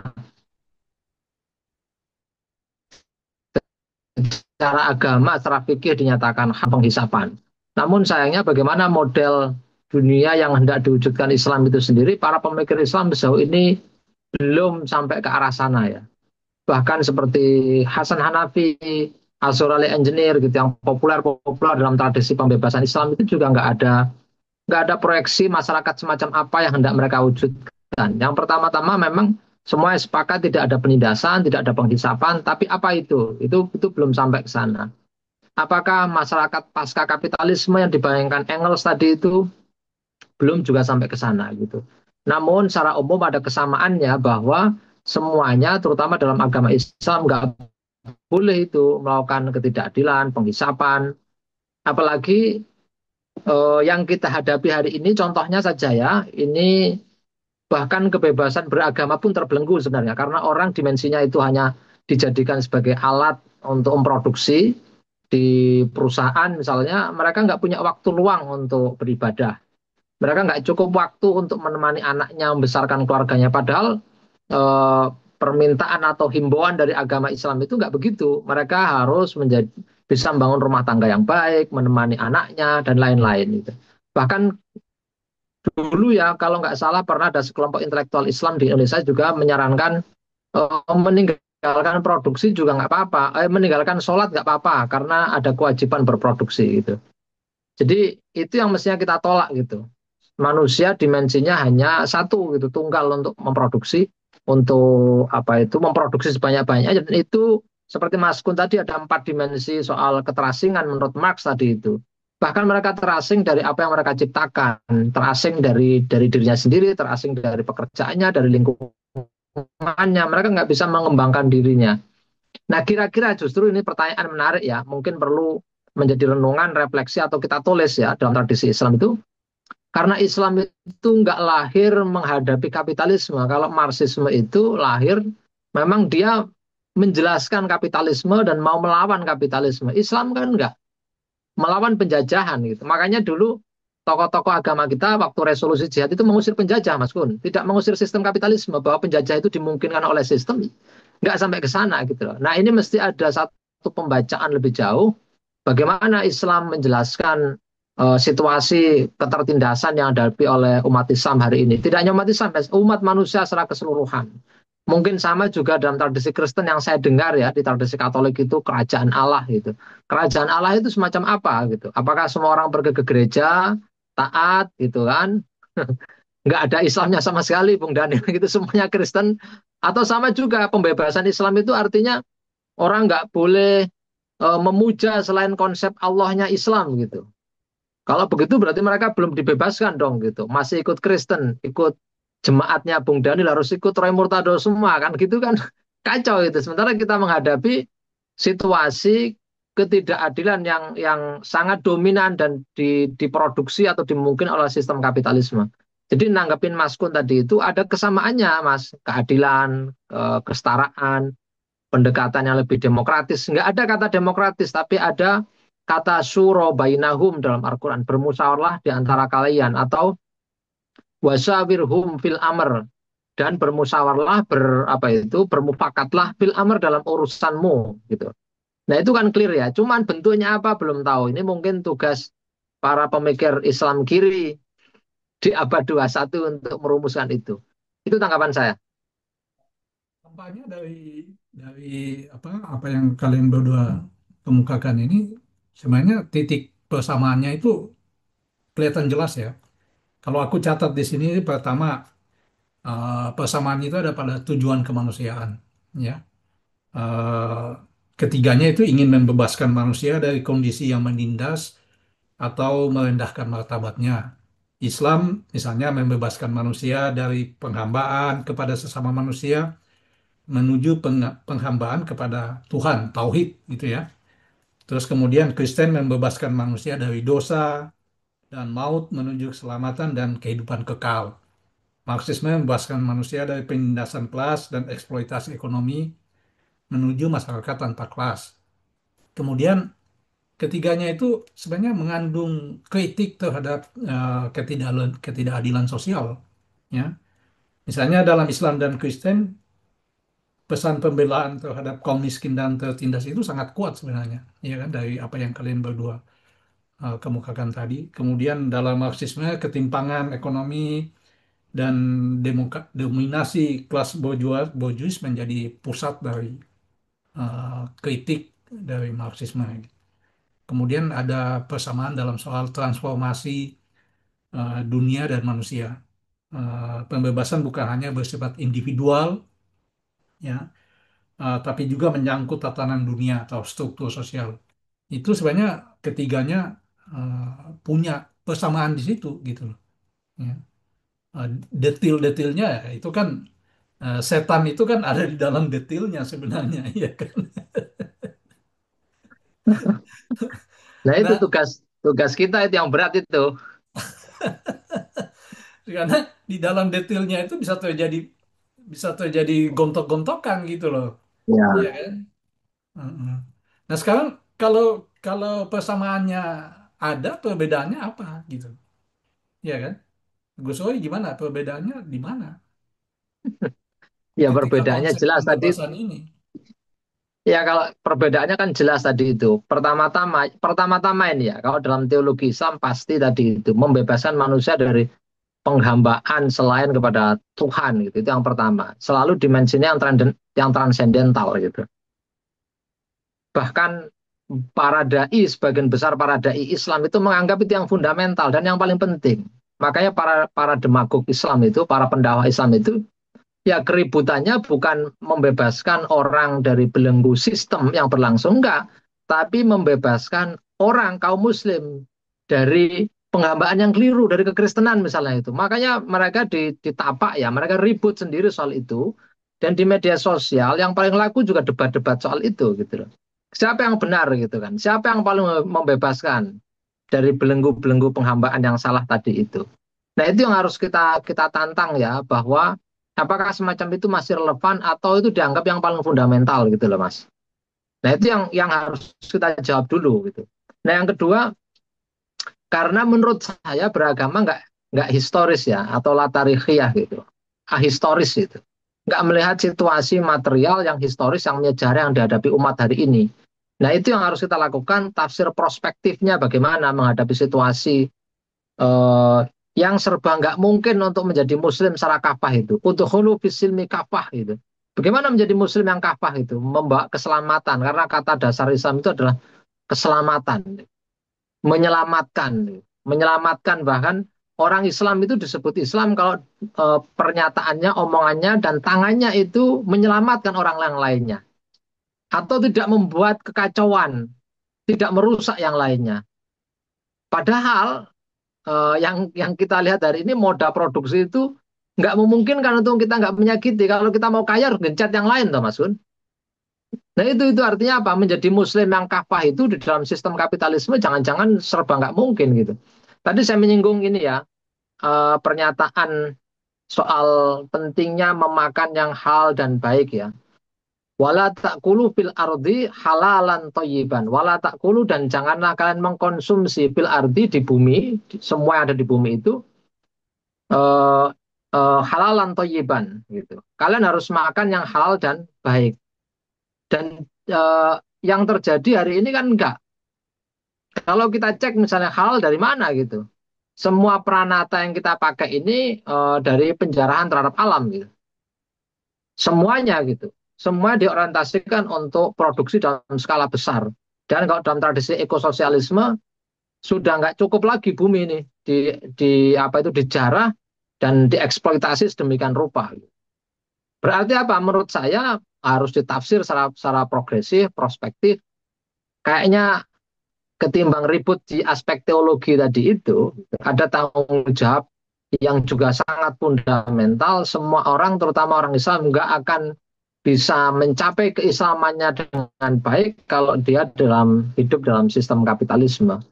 secara agama, secara fikih dinyatakan hak penghisapan. Namun sayangnya bagaimana model dunia yang hendak diwujudkan Islam itu sendiri, para pemikir Islam sejauh ini belum sampai ke arah sana ya. Bahkan seperti Hasan Hanafi, Asy'ari Engineer gitu yang populer dalam tradisi pembebasan Islam itu juga nggak ada proyeksi masyarakat semacam apa yang hendak mereka wujudkan. Yang pertama-tama memang semua sepakat tidak ada penindasan, tidak ada penghisapan, tapi apa itu? Itu belum sampai ke sana. Apakah masyarakat pasca kapitalisme yang dibayangkan Engels tadi itu belum juga sampai ke sana gitu. Namun secara umum ada kesamaannya bahwa semuanya terutama dalam agama Islam nggak boleh itu melakukan ketidakadilan, penghisapan, apalagi yang kita hadapi hari ini contohnya saja ya, ini bahkan kebebasan beragama pun terbelenggu sebenarnya karena orang dimensinya itu hanya dijadikan sebagai alat untuk memproduksi di perusahaan misalnya mereka nggak punya waktu luang untuk beribadah, mereka nggak cukup waktu untuk menemani anaknya membesarkan keluarganya padahal eh, permintaan atau himbauan dari agama Islam itu nggak begitu, mereka harus menjadi bisa membangun rumah tangga yang baik, menemani anaknya dan lain-lain itu. Bahkan dulu ya kalau nggak salah pernah ada sekelompok intelektual Islam di Indonesia juga menyarankan meninggalkan produksi juga nggak apa-apa, meninggalkan sholat nggak apa-apa karena ada kewajiban berproduksi gitu. Jadi itu yang mestinya kita tolak gitu. Manusia dimensinya hanya satu gitu, tunggal untuk memproduksi, untuk apa itu memproduksi sebanyak-banyaknya dan itu seperti Mas Kun tadi ada empat dimensi soal keterasingan menurut Marx tadi itu. Bahkan mereka terasing dari apa yang mereka ciptakan, terasing dari dirinya sendiri, terasing dari pekerjaannya, dari lingkungannya. Mereka nggak bisa mengembangkan dirinya. Nah, kira-kira justru ini pertanyaan menarik ya, mungkin perlu menjadi renungan, refleksi atau kita tulis ya dalam tradisi Islam itu. Karena Islam itu nggak lahir menghadapi kapitalisme. Kalau Marxisme itu lahir, memang dia menjelaskan kapitalisme dan mau melawan kapitalisme. Islam kan nggak melawan penjajahan gitu. Makanya dulu tokoh-tokoh agama kita waktu resolusi jihad itu mengusir penjajah, Mas Kun. Tidak mengusir sistem kapitalisme, bahwa penjajah itu dimungkinkan oleh sistem, nggak sampai ke sana gitu loh. Nah ini mesti ada satu pembacaan lebih jauh, bagaimana Islam menjelaskan situasi ketertindasan yang dihadapi oleh umat Islam hari ini. Tidak hanya umat Islam, umat manusia secara keseluruhan. Mungkin sama juga dalam tradisi Kristen yang saya dengar ya, di tradisi Katolik itu kerajaan Allah gitu. Kerajaan Allah itu semacam apa gitu? Apakah semua orang pergi ke gereja, taat gitu kan? Nggak ada Islamnya sama sekali, Bung Daniel gitu, semuanya Kristen. Atau sama juga pembebasan Islam itu artinya orang nggak boleh memuja selain konsep Allahnya Islam gitu. Kalau begitu berarti mereka belum dibebaskan dong gitu. Masih ikut Kristen, ikut jemaatnya Bung Daniel, harus ikut Roy Murtado semua kan gitu kan. Kacau itu. Sementara kita menghadapi situasi ketidakadilan yang sangat dominan dan diproduksi atau dimungkin oleh sistem kapitalisme. Jadi nanggepin Mas Kun tadi itu ada kesamaannya Mas, keadilan, kesetaraan, pendekatan yang lebih demokratis. Nggak ada kata demokratis, tapi ada kata suro bainahum dalam Al-Quran, bermusyawarah di antara kalian, atau wasawirhum fil amr, dan bermusyawarah apa itu bermufakatlah fil amr dalam urusanmu gitu. Nah itu kan clear ya. Cuman bentuknya apa belum tahu. Ini mungkin tugas para pemikir Islam kiri di abad 21 untuk merumuskan itu. Itu tanggapan saya. Tampaknya dari apa yang kalian berdua kemukakan ini sebenarnya titik persamaannya itu kelihatan jelas ya. Kalau aku catat di sini pertama persamaan itu ada pada tujuan kemanusiaan, ya. Eh, Ketiganya itu ingin membebaskan manusia dari kondisi yang menindas atau merendahkan martabatnya. Islam misalnya membebaskan manusia dari penghambaan kepada sesama manusia menuju penghambaan kepada Tuhan, tauhid gitu ya. Terus kemudian Kristen membebaskan manusia dari dosa dan maut menuju keselamatan dan kehidupan kekal. Marxisme membebaskan manusia dari penindasan kelas dan eksploitasi ekonomi menuju masyarakat tanpa kelas. Kemudian ketiganya itu sebenarnya mengandung kritik terhadap ketidakadilan sosial. Ya, misalnya dalam Islam dan Kristen, pesan pembelaan terhadap kaum miskin dan tertindas itu sangat kuat sebenarnya, ya kan dari apa yang kalian berdua kemukakan tadi. Kemudian dalam Marxisme, ketimpangan ekonomi dan dominasi kelas borjuis menjadi pusat dari kritik dari Marxisme. Kemudian ada persamaan dalam soal transformasi dunia dan manusia. Pembebasan bukan hanya bersifat individual, ya, tapi juga menyangkut tatanan dunia atau struktur sosial. Itu sebenarnya ketiganya eh, punya persamaan di situ gitu loh. Ya. Detil-detilnya ya, itu kan setan itu kan ada di dalam detilnya sebenarnya, ya kan. Nah itu Nah, tugas tugas kita itu yang berat itu. karena di dalam detilnya itu bisa terjadi gontok-gontokan gitu loh, ya Ya. kan. Mm-mm. Nah sekarang kalau kalau persamaannya ada, perbedaannya apa gitu, ya kan? Gus Roy gimana? Perbedaannya di mana Ya ketika perbedaannya konsep jelas tadi. pembebasan ini? Ya kalau perbedaannya kan jelas tadi itu. Pertama-tama ini ya, kalau dalam teologi Islam pasti tadi itu membebaskan manusia dari penghambaan selain kepada Tuhan gitu. Itu yang pertama. Selalu dimensinya yang transendental gitu. Bahkan para dai, sebagian besar para dai Islam itu menganggap itu yang fundamental dan yang paling penting. Makanya para para demagog Islam itu, para pendakwah Islam itu, ya keributannya bukan membebaskan orang dari belenggu sistem yang berlangsung, enggak, tapi membebaskan orang kaum muslim dari penghambaan yang keliru dari kekristenan misalnya itu. Makanya mereka ditapak ya, mereka ribut sendiri soal itu, dan di media sosial yang paling laku juga debat-debat soal itu gitu loh. Siapa yang benar gitu kan? Siapa yang paling membebaskan dari belenggu-belenggu penghambaan yang salah tadi itu? Nah, itu yang harus kita kita tantang ya, bahwa apakah semacam itu masih relevan atau itu dianggap yang paling fundamental gitu loh, Mas. Nah, itu yang harus kita jawab dulu gitu. Nah, yang kedua, karena menurut saya beragama nggak historis ya, atau latarikhiyah gitu, ahistoris gitu. Nggak melihat situasi material yang historis, yang menyejarah yang dihadapi umat hari ini. Nah, itu yang harus kita lakukan, tafsir prospektifnya bagaimana menghadapi situasi eh, yang serba nggak mungkin untuk menjadi muslim secara kafah itu. Untuk hulu fisilmi kafah gitu. Bagaimana menjadi muslim yang kafah itu? Membawa keselamatan. Karena kata dasar Islam itu adalah keselamatan. Menyelamatkan. Menyelamatkan bahkan orang Islam itu disebut Islam kalau pernyataannya, omongannya, dan tangannya itu menyelamatkan orang yang lainnya. Atau tidak membuat kekacauan, tidak merusak yang lainnya. Padahal yang kita lihat hari ini moda produksi itu nggak memungkinkan untuk kita nggak menyakiti. Kalau kita mau kaya harus gencet yang lain, toh Mas Gun. Nah itu artinya apa? Menjadi Muslim yang kafah itu di dalam sistem kapitalisme jangan-jangan serba nggak mungkin gitu. Tadi saya menyinggung ini ya, pernyataan soal pentingnya memakan yang hal dan baik ya. Wala ta'kulu fil ardi halalan thayyiban. Wala ta'kulu, dan janganlah kalian mengkonsumsi fil ardi, di bumi, semua yang ada di bumi itu eh, halalan thayyiban gitu. Kalian harus makan yang halal dan baik. Dan eh, yang terjadi hari ini kan enggak. Kalau kita cek misalnya halal dari mana gitu. Semua peranata yang kita pakai ini dari penjarahan terhadap alam gitu. Semuanya gitu. Semua diorientasikan untuk produksi dalam skala besar. Dan kalau dalam tradisi ekososialisme sudah nggak cukup lagi bumi ini di apa itu dijarah dan dieksploitasi sedemikian rupa. Berarti apa? Menurut saya harus ditafsir secara progresif, prospektif. Kayaknya ketimbang ribut di aspek teologi tadi itu, ada tanggung jawab yang juga sangat fundamental. Semua orang, terutama orang Islam, nggak akan bisa mencapai keislamannya dengan baik kalau dia hidup dalam sistem kapitalisme.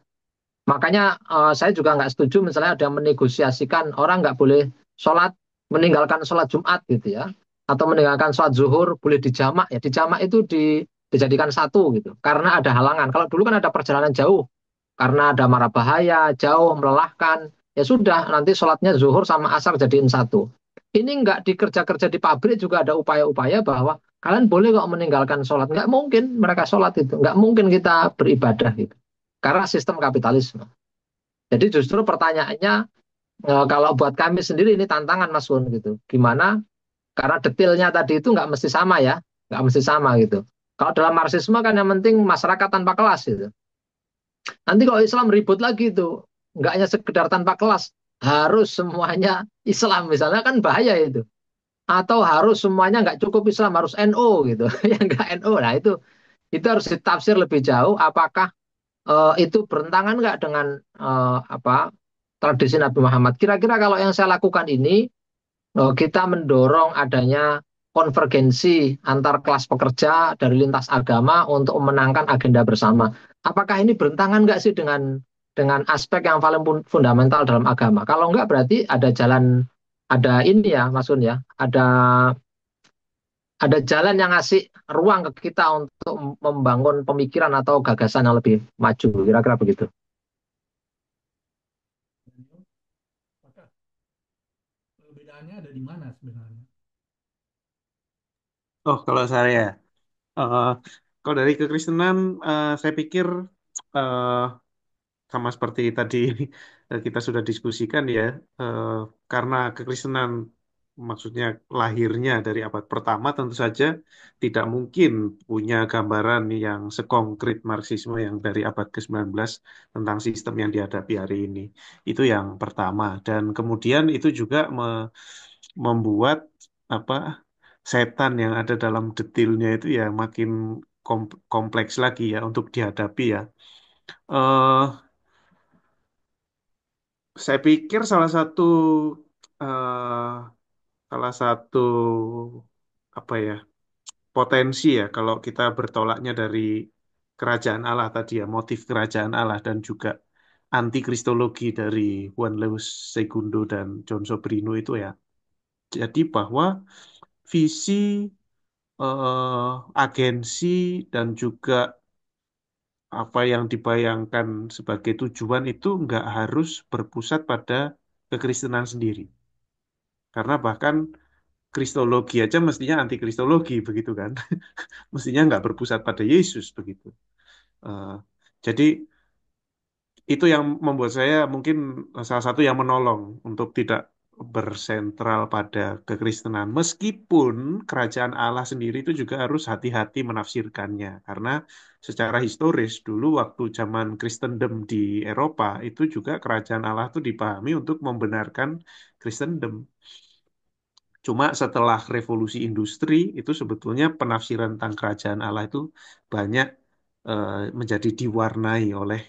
Makanya saya juga nggak setuju misalnya ada yang menegosiasikan orang nggak boleh sholat, meninggalkan sholat Jumat gitu ya, atau meninggalkan sholat zuhur boleh dijamak ya, dijamak itu dijadikan satu gitu, karena ada halangan. Kalau dulu kan ada perjalanan jauh, karena ada mara bahaya, jauh, melelahkan, ya sudah nanti sholatnya zuhur sama asar jadiin satu. Ini nggak dikerja-kerja di pabrik juga ada upaya-upaya bahwa kalian boleh kok meninggalkan sholat. Nggak mungkin mereka sholat itu, nggak mungkin kita beribadah gitu. Karena sistem kapitalisme. Jadi justru pertanyaannya, kalau buat kami sendiri ini tantangan Mas Gun gitu. Gimana? Karena detailnya tadi itu nggak mesti sama ya, nggak mesti sama gitu. Kalau dalam Marxisme kan yang penting masyarakat tanpa kelas gitu. Nanti kalau Islam ribut lagi itu, nggak hanya sekedar tanpa kelas, harus semuanya Islam misalnya kan bahaya itu. Atau harus semuanya nggak cukup Islam, harus NO gitu. Ya nggak NO. Nah itu harus ditafsir lebih jauh. Apakah itu bertentangan nggak dengan apa tradisi Nabi Muhammad? Kira-kira kalau yang saya lakukan ini, kita mendorong adanya konvergensi antar kelas pekerja dari lintas agama untuk memenangkan agenda bersama. Apakah ini bertentangan nggak sih dengan aspek yang paling fundamental dalam agama? Kalau nggak berarti ada jalan, ada ini ya Mas Un ya, ada jalan yang ngasih ruang ke kita untuk membangun pemikiran atau gagasan yang lebih maju. Kira-kira begitu. Apakah perbedaannya ada di mana sebenarnya? Oh, kalau saya, eh, kalau dari kekristenan, saya pikir eh, sama seperti tadi kita sudah diskusikan ya, eh, karena kekristenan maksudnya lahirnya dari abad pertama tentu saja tidak mungkin punya gambaran yang sekonkret Marxisme yang dari abad ke-19 tentang sistem yang dihadapi hari ini. Itu yang pertama. Dan kemudian itu juga membuat apa setan yang ada dalam detailnya itu ya makin kompleks lagi ya untuk dihadapi ya. eh saya pikir eh, salah satu apa ya potensi ya kalau kita bertolaknya dari kerajaan Allah tadi ya motif kerajaan Allah dan juga anti kristologi dari Juan Lewis Segundo dan John Sobrino itu ya. Jadi bahwa visi agensi dan juga apa yang dibayangkan sebagai tujuan itu nggak harus berpusat pada kekristenan sendiri. Karena bahkan kristologi aja mestinya anti kristologi begitu kan. Mestinya nggak berpusat pada Yesus begitu. Eh, jadi itu yang membuat saya mungkin salah satu yang menolong untuk tidak bersentral pada kekristenan. Meskipun kerajaan Allah sendiri itu juga harus hati-hati menafsirkannya. Karena secara historis dulu waktu zaman Kristendom di Eropa itu juga kerajaan Allah itu dipahami untuk membenarkan Kristendom. Cuma setelah revolusi industri itu sebetulnya penafsiran tentang kerajaan Allah itu banyak menjadi diwarnai oleh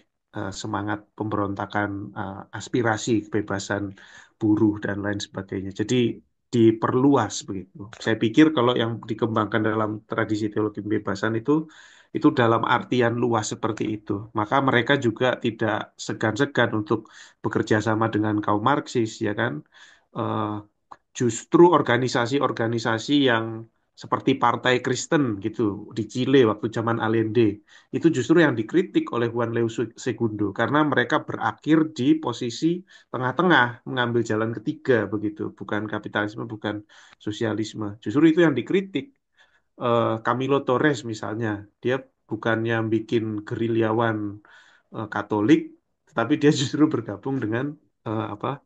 semangat pemberontakan, aspirasi kebebasan buruh dan lain sebagainya. Jadi diperluas begitu. Saya pikir kalau yang dikembangkan dalam tradisi teologi kebebasan itu dalam artian luas seperti itu. Maka mereka juga tidak segan-segan untuk bekerja sama dengan kaum Marxis, ya kan? Eh, Justru organisasi-organisasi yang seperti Partai Kristen gitu di Chile waktu zaman Allende itu justru yang dikritik oleh Juan Leo Segundo karena mereka berakhir di posisi tengah-tengah mengambil jalan ketiga begitu, bukan kapitalisme, bukan sosialisme, justru itu yang dikritik. Camilo Torres misalnya, dia bukannya bikin gerilyawan Katolik, tapi dia justru bergabung dengan apa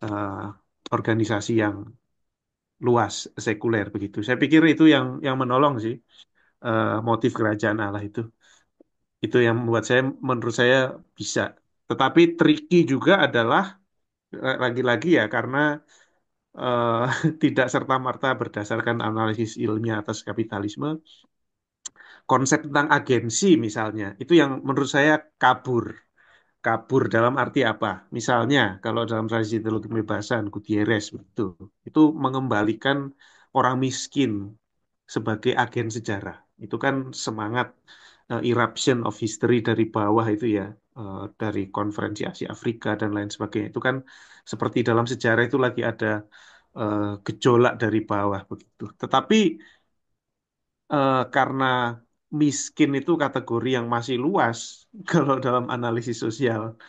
eh, organisasi yang luas, sekuler begitu. Saya pikir itu yang menolong sih, motif kerajaan Allah itu yang membuat saya, menurut saya bisa. Tetapi tricky juga adalah lagi-lagi ya karena eh, tidak serta-merta berdasarkan analisis ilmiah atas kapitalisme, konsep tentang agensi misalnya itu yang menurut saya kabur. Kabur dalam arti apa? Misalnya, kalau dalam tradisi teologi kebebasan, Gutierrez itu mengembalikan orang miskin sebagai agen sejarah. Itu kan semangat eruption of history dari bawah itu ya, dari konferensi Asia Afrika dan lain sebagainya. Itu kan seperti dalam sejarah itu lagi ada gejolak dari bawah begitu. Tetapi karena miskin itu kategori yang masih luas kalau dalam analisis sosial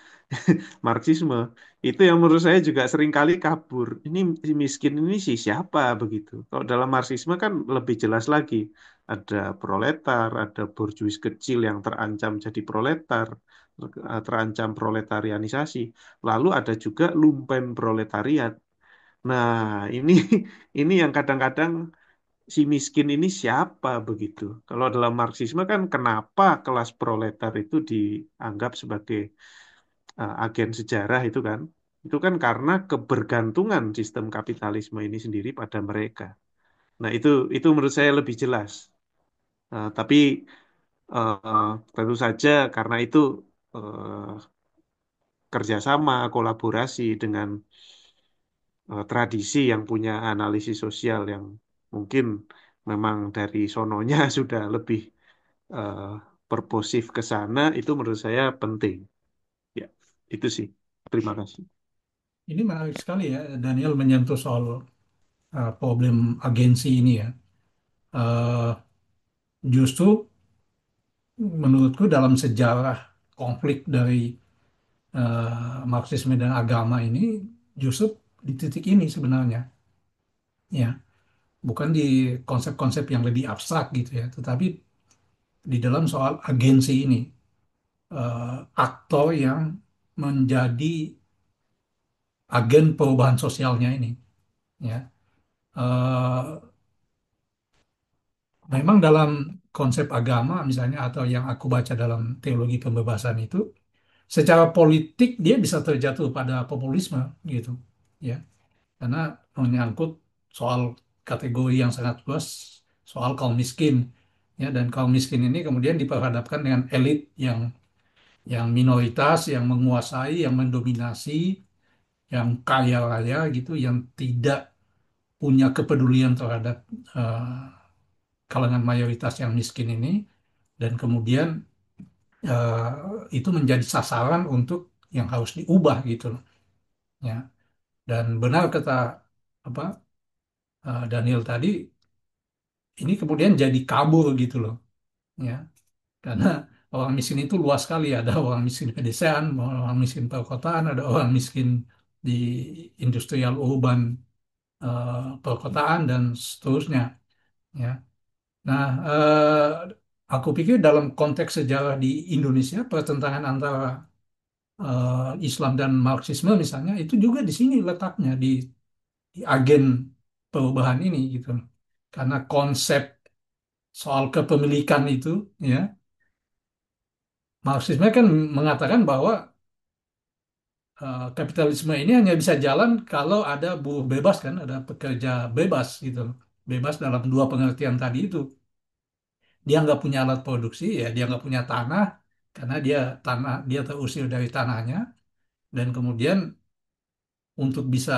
Marxisme itu yang menurut saya juga seringkali kabur. Ini si miskin ini si siapa begitu. Kalau dalam Marxisme kan lebih jelas lagi. Ada proletar, ada borjuis kecil yang terancam jadi proletar, terancam proletarianisasi. Lalu ada juga lumpen proletariat. Nah, ini ini yang kadang-kadang si miskin ini siapa begitu. Kalau dalam Marxisme kan kenapa kelas proletar itu dianggap sebagai agen sejarah itu kan karena kebergantungan sistem kapitalisme ini sendiri pada mereka. Nah, itu menurut saya lebih jelas. Tapi tentu saja karena itu eh, kerjasama, kolaborasi dengan tradisi yang punya analisis sosial yang mungkin memang dari sononya sudah lebih eh, purposif ke sana, itu menurut saya penting. Ya, itu sih. Terima kasih. Ini menarik sekali ya, Daniel menyentuh soal problem agensi ini ya. Eh, Justru menurutku dalam sejarah konflik dari Marxisme dan agama ini justru di titik ini sebenarnya, ya, bukan di konsep-konsep yang lebih abstrak gitu ya, tetapi di dalam soal agensi ini, aktor yang menjadi agen perubahan sosialnya ini, ya. Eh, Memang dalam konsep agama misalnya atau yang aku baca dalam teologi pembebasan itu, secara politik dia bisa terjatuh pada populisme gitu, ya, karena menyangkut soal kategori yang sangat luas, soal kaum miskin, ya, dan kaum miskin ini kemudian diperhadapkan dengan elit yang minoritas, yang menguasai, yang mendominasi, yang kaya raya gitu, yang tidak punya kepedulian terhadap eh, kalangan mayoritas yang miskin ini, dan kemudian eh, itu menjadi sasaran untuk yang harus diubah gitu loh, ya. Dan benar kata apa Daniel tadi, ini kemudian jadi kabur gitu loh, ya, karena orang miskin itu luas sekali, ada orang miskin pedesaan, orang miskin perkotaan, ada orang miskin di industrial urban, perkotaan dan seterusnya, ya. Nah, aku pikir dalam konteks sejarah di Indonesia pertentangan antara Islam dan Marxisme misalnya itu juga di sini letaknya, agen perubahan ini gitu. Karena konsep soal kepemilikan itu, ya, Marxisme kan mengatakan bahwa kapitalisme ini hanya bisa jalan kalau ada buruh bebas kan, ada pekerja bebas gitu loh. Bebas dalam dua pengertian tadi itu. Dia nggak punya alat produksi, ya dia nggak punya tanah, karena dia terusir dari tanahnya, dan kemudian untuk bisa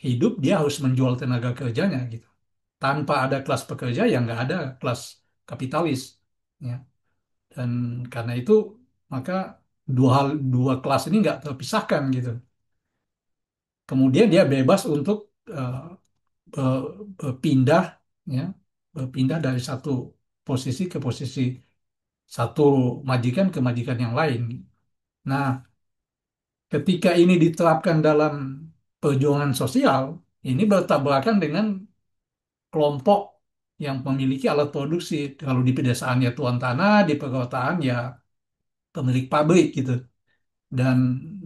hidup dia harus menjual tenaga kerjanya gitu. Tanpa ada kelas pekerja ya nggak ada kelas kapitalis, ya. Dan karena itu maka dua kelas ini nggak terpisahkan gitu. Kemudian dia bebas untuk eh, berpindah, ya, berpindah dari satu posisi ke posisi, satu majikan ke majikan yang lain. Nah, ketika ini diterapkan dalam perjuangan sosial, ini bertabrakan dengan kelompok yang memiliki alat produksi. Kalau di pedesaan ya tuan tanah, di perkotaan ya pemilik pabrik gitu. Dan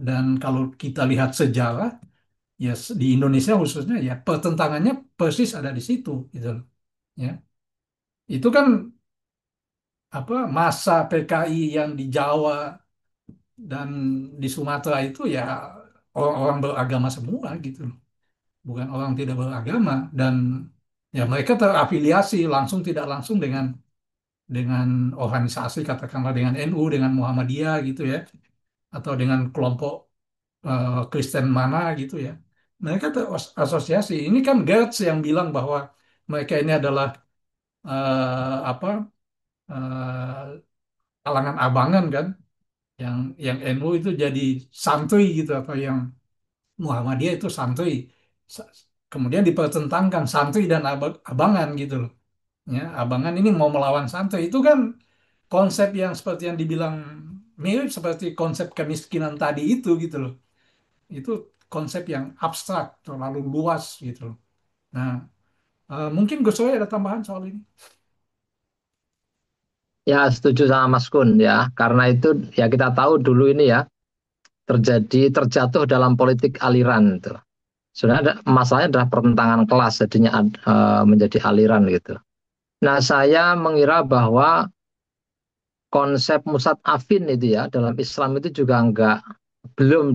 dan kalau kita lihat sejarah, ya di Indonesia khususnya ya pertentangannya persis ada di situ gitu loh, ya. Itu kan apa, masa PKI yang di Jawa dan di Sumatera itu ya orang-orang beragama semua gitu loh, bukan orang tidak beragama. Dan ya mereka terafiliasi langsung tidak langsung dengan organisasi, katakanlah dengan NU, dengan Muhammadiyah gitu ya, atau dengan kelompok Kristen mana gitu ya. Mereka terasosiasi. Ini kan Gertz yang bilang bahwa mereka ini adalah apa, kalangan abangan kan, yang NU itu jadi santri gitu, atau yang Muhammadiyah itu santri. Sa- Kemudian dipertentangkan santri dan abangan gitu loh. Ya, abangan ini mau melawan santri. Itu kan konsep yang seperti yang dibilang, mirip seperti konsep kemiskinan tadi itu gitu loh. Itu konsep yang abstrak, terlalu luas gitu loh. Nah, mungkin Gus Soy ada tambahan soal ini. Ya, setuju sama Mas Kun ya. Karena itu ya kita tahu dulu ini ya terjatuh dalam politik aliran itu. Sebenarnya masalahnya adalah pertentangan kelas jadinya menjadi aliran gitu. Nah, saya mengira bahwa konsep musad afin itu ya dalam Islam itu juga enggak belum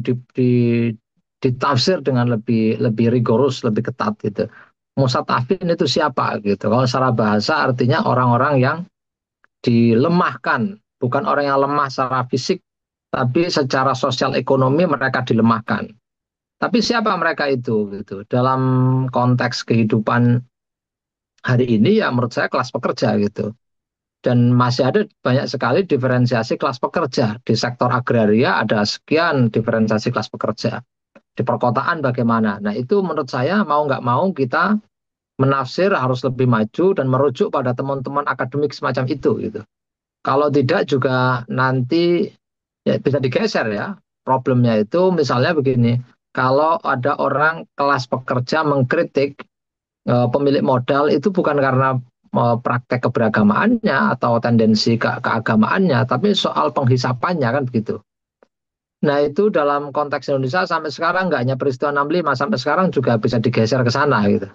ditafsir dengan lebih lebih rigorus, lebih ketat gitu. Musad afin itu siapa gitu. Kalau secara bahasa artinya orang-orang yang dilemahkan, bukan orang yang lemah secara fisik, tapi secara sosial ekonomi mereka dilemahkan. Tapi siapa mereka itu gitu? Dalam konteks kehidupan hari ini ya menurut saya kelas pekerja gitu. Dan masih ada banyak sekali diferensiasi kelas pekerja. Di sektor agraria ada sekian diferensiasi kelas pekerja. Di perkotaan bagaimana? Nah itu menurut saya mau nggak mau kita menafsir harus lebih maju dan merujuk pada teman-teman akademik semacam itu gitu. Kalau tidak juga nanti ya bisa digeser ya. Problemnya itu misalnya begini, kalau ada orang kelas pekerja mengkritik pemilik modal itu bukan karena praktek keberagamaannya atau tendensi keagamaannya, tapi soal penghisapannya kan begitu. Nah itu dalam konteks Indonesia sampai sekarang nggak hanya peristiwa 65, sampai sekarang juga bisa digeser ke sana gitu.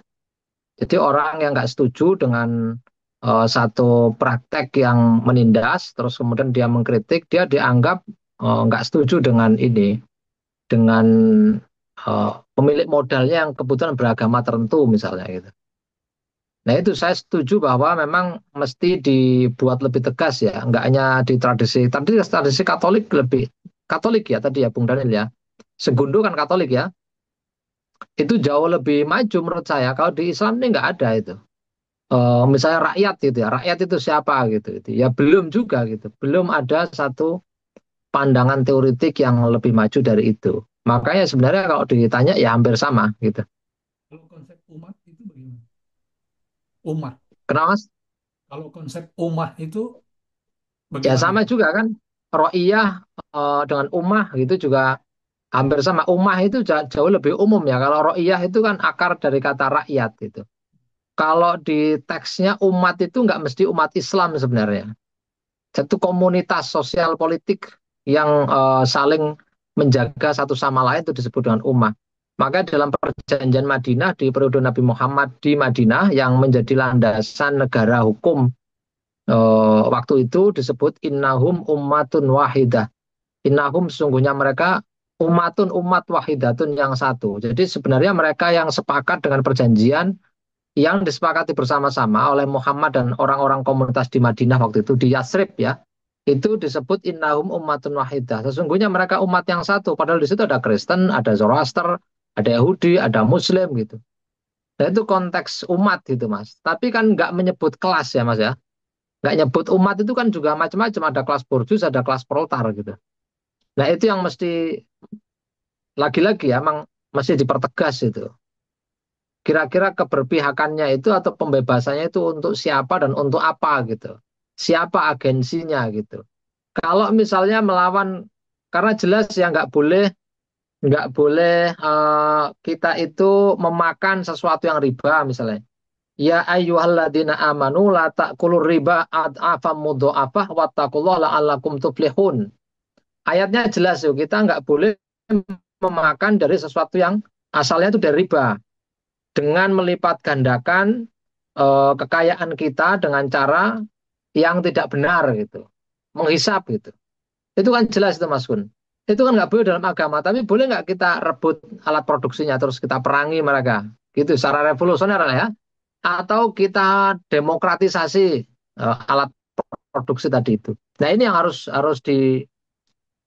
Jadi orang yang nggak setuju dengan satu praktek yang menindas, terus kemudian dia mengkritik, dia dianggap nggak setuju dengan ini, dengan pemilik modalnya yang kebetulan beragama tertentu misalnya gitu. Nah itu saya setuju bahwa memang mesti dibuat lebih tegas ya, nggak hanya di tradisi, tadi tradisi Katolik lebih Katolik ya tadi ya Bung Daniel ya, Segundo kan Katolik ya, itu jauh lebih maju menurut saya. Kalau di Islam ini nggak ada itu. Misalnya rakyat gitu ya, rakyat itu siapa gitu, gitu. Ya belum juga gitu, belum ada satu pandangan teoritik yang lebih maju dari itu. Makanya sebenarnya kalau ditanya ya hampir sama gitu. Kalau konsep umat itu bagaimana? Umat. Kenapa Mas? Kalau konsep umat itu Ya bagaimana? sama juga kan, ro'iyah dengan ummah gitu juga hampir sama. Ummah itu jauh lebih umum ya. Kalau ro'iyah itu kan akar dari kata rakyat gitu. Kalau di teksnya umat itu nggak mesti umat Islam sebenarnya. Satu komunitas sosial politik yang saling menjaga satu sama lain itu disebut dengan ummah. Maka dalam perjanjian Madinah di periode Nabi Muhammad di Madinah yang menjadi landasan negara hukum waktu itu disebut innahum ummatun wahidah. Innahum sesungguhnya mereka umatun umat wahidatun yang satu. Jadi sebenarnya mereka yang sepakat dengan perjanjian yang disepakati bersama-sama oleh Muhammad dan orang-orang komunitas di Madinah waktu itu di Yasrib ya. Itu disebut innahum ummatun wahidah. Sesungguhnya mereka umat yang satu. Padahal di situ ada Kristen, ada Zoroaster, ada Yahudi, ada Muslim gitu. Nah itu konteks umat gitu mas. Tapi kan nggak menyebut kelas ya mas ya. Nggak nyebut umat itu kan juga macam-macam. Ada kelas borjus, ada kelas proletar gitu. Nah itu yang mesti lagi-lagi ya, emang mesti dipertegas itu. Kira-kira keberpihakannya itu atau pembebasannya itu untuk siapa dan untuk apa gitu. Siapa agensinya gitu. Kalau misalnya melawan, karena jelas ya nggak boleh kita itu memakan sesuatu yang riba misalnya. Ya ayyuhalladzina amanu la ta'kulur riba ad'afam mudha'afah wattaqullaha la'allakum tuflihun. Ayatnya jelas yuk, kita nggak boleh memakan dari sesuatu yang asalnya itu dari riba dengan melipat gandakan kekayaan kita dengan cara yang tidak benar gitu, menghisap gitu. Itu kan jelas itu Mas Gun. Itu kan nggak boleh dalam agama, tapi boleh nggak kita rebut alat produksinya terus kita perangi mereka, gitu secara revolusioner ya? Atau kita demokratisasi alat produksi tadi itu. Nah ini yang harus harus di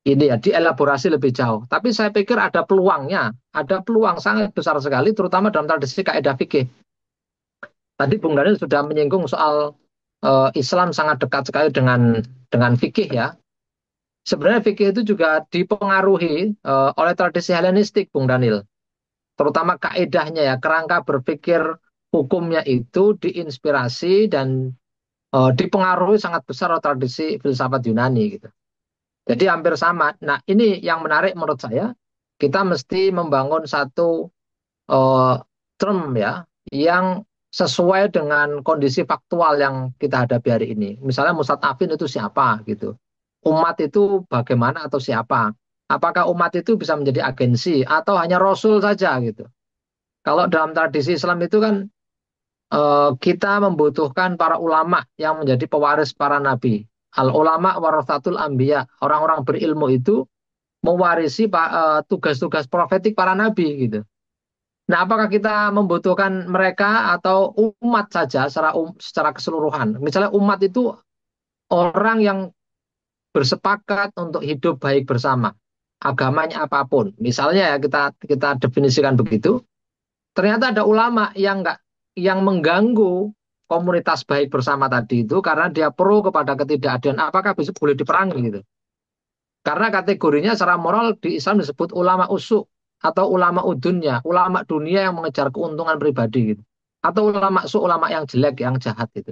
ini ya dielaborasi lebih jauh. Tapi saya pikir ada peluang sangat besar sekali, terutama dalam tradisi kaidah fikih. Tadi Bung Daniel sudah menyinggung soal Islam sangat dekat sekali dengan fikih ya. Sebenarnya fikih itu juga dipengaruhi oleh tradisi Helenistik, Bung Daniel. Terutama kaidahnya ya, kerangka berpikir hukumnya itu diinspirasi dan dipengaruhi sangat besar oleh tradisi filsafat Yunani gitu. Jadi hampir sama. Nah, ini yang menarik menurut saya. Kita mesti membangun satu eh, term ya yang sesuai dengan kondisi faktual yang kita hadapi hari ini. Misalnya mustadafin itu siapa gitu. Umat itu bagaimana atau siapa? Apakah umat itu bisa menjadi agensi atau hanya rasul saja gitu. Kalau dalam tradisi Islam itu kan kita membutuhkan para ulama yang menjadi pewaris para nabi. Al ulama warasatul anbiya. Orang-orang berilmu itu mewarisi tugas-tugas profetik para nabi gitu. Nah, apakah kita membutuhkan mereka atau umat saja secara keseluruhan? Misalnya umat itu orang yang bersepakat untuk hidup baik bersama, agamanya apapun. Misalnya ya kita kita definisikan begitu. Ternyata ada ulama yang mengganggu komunitas baik bersama tadi itu karena dia pro kepada ketidakadilan. Apakah bisa boleh diperangi gitu? Karena kategorinya secara moral di Islam disebut ulama usuk atau ulama udunya, ulama dunia yang mengejar keuntungan pribadi gitu. Atau ulama su, ulama yang jelek, yang jahat gitu.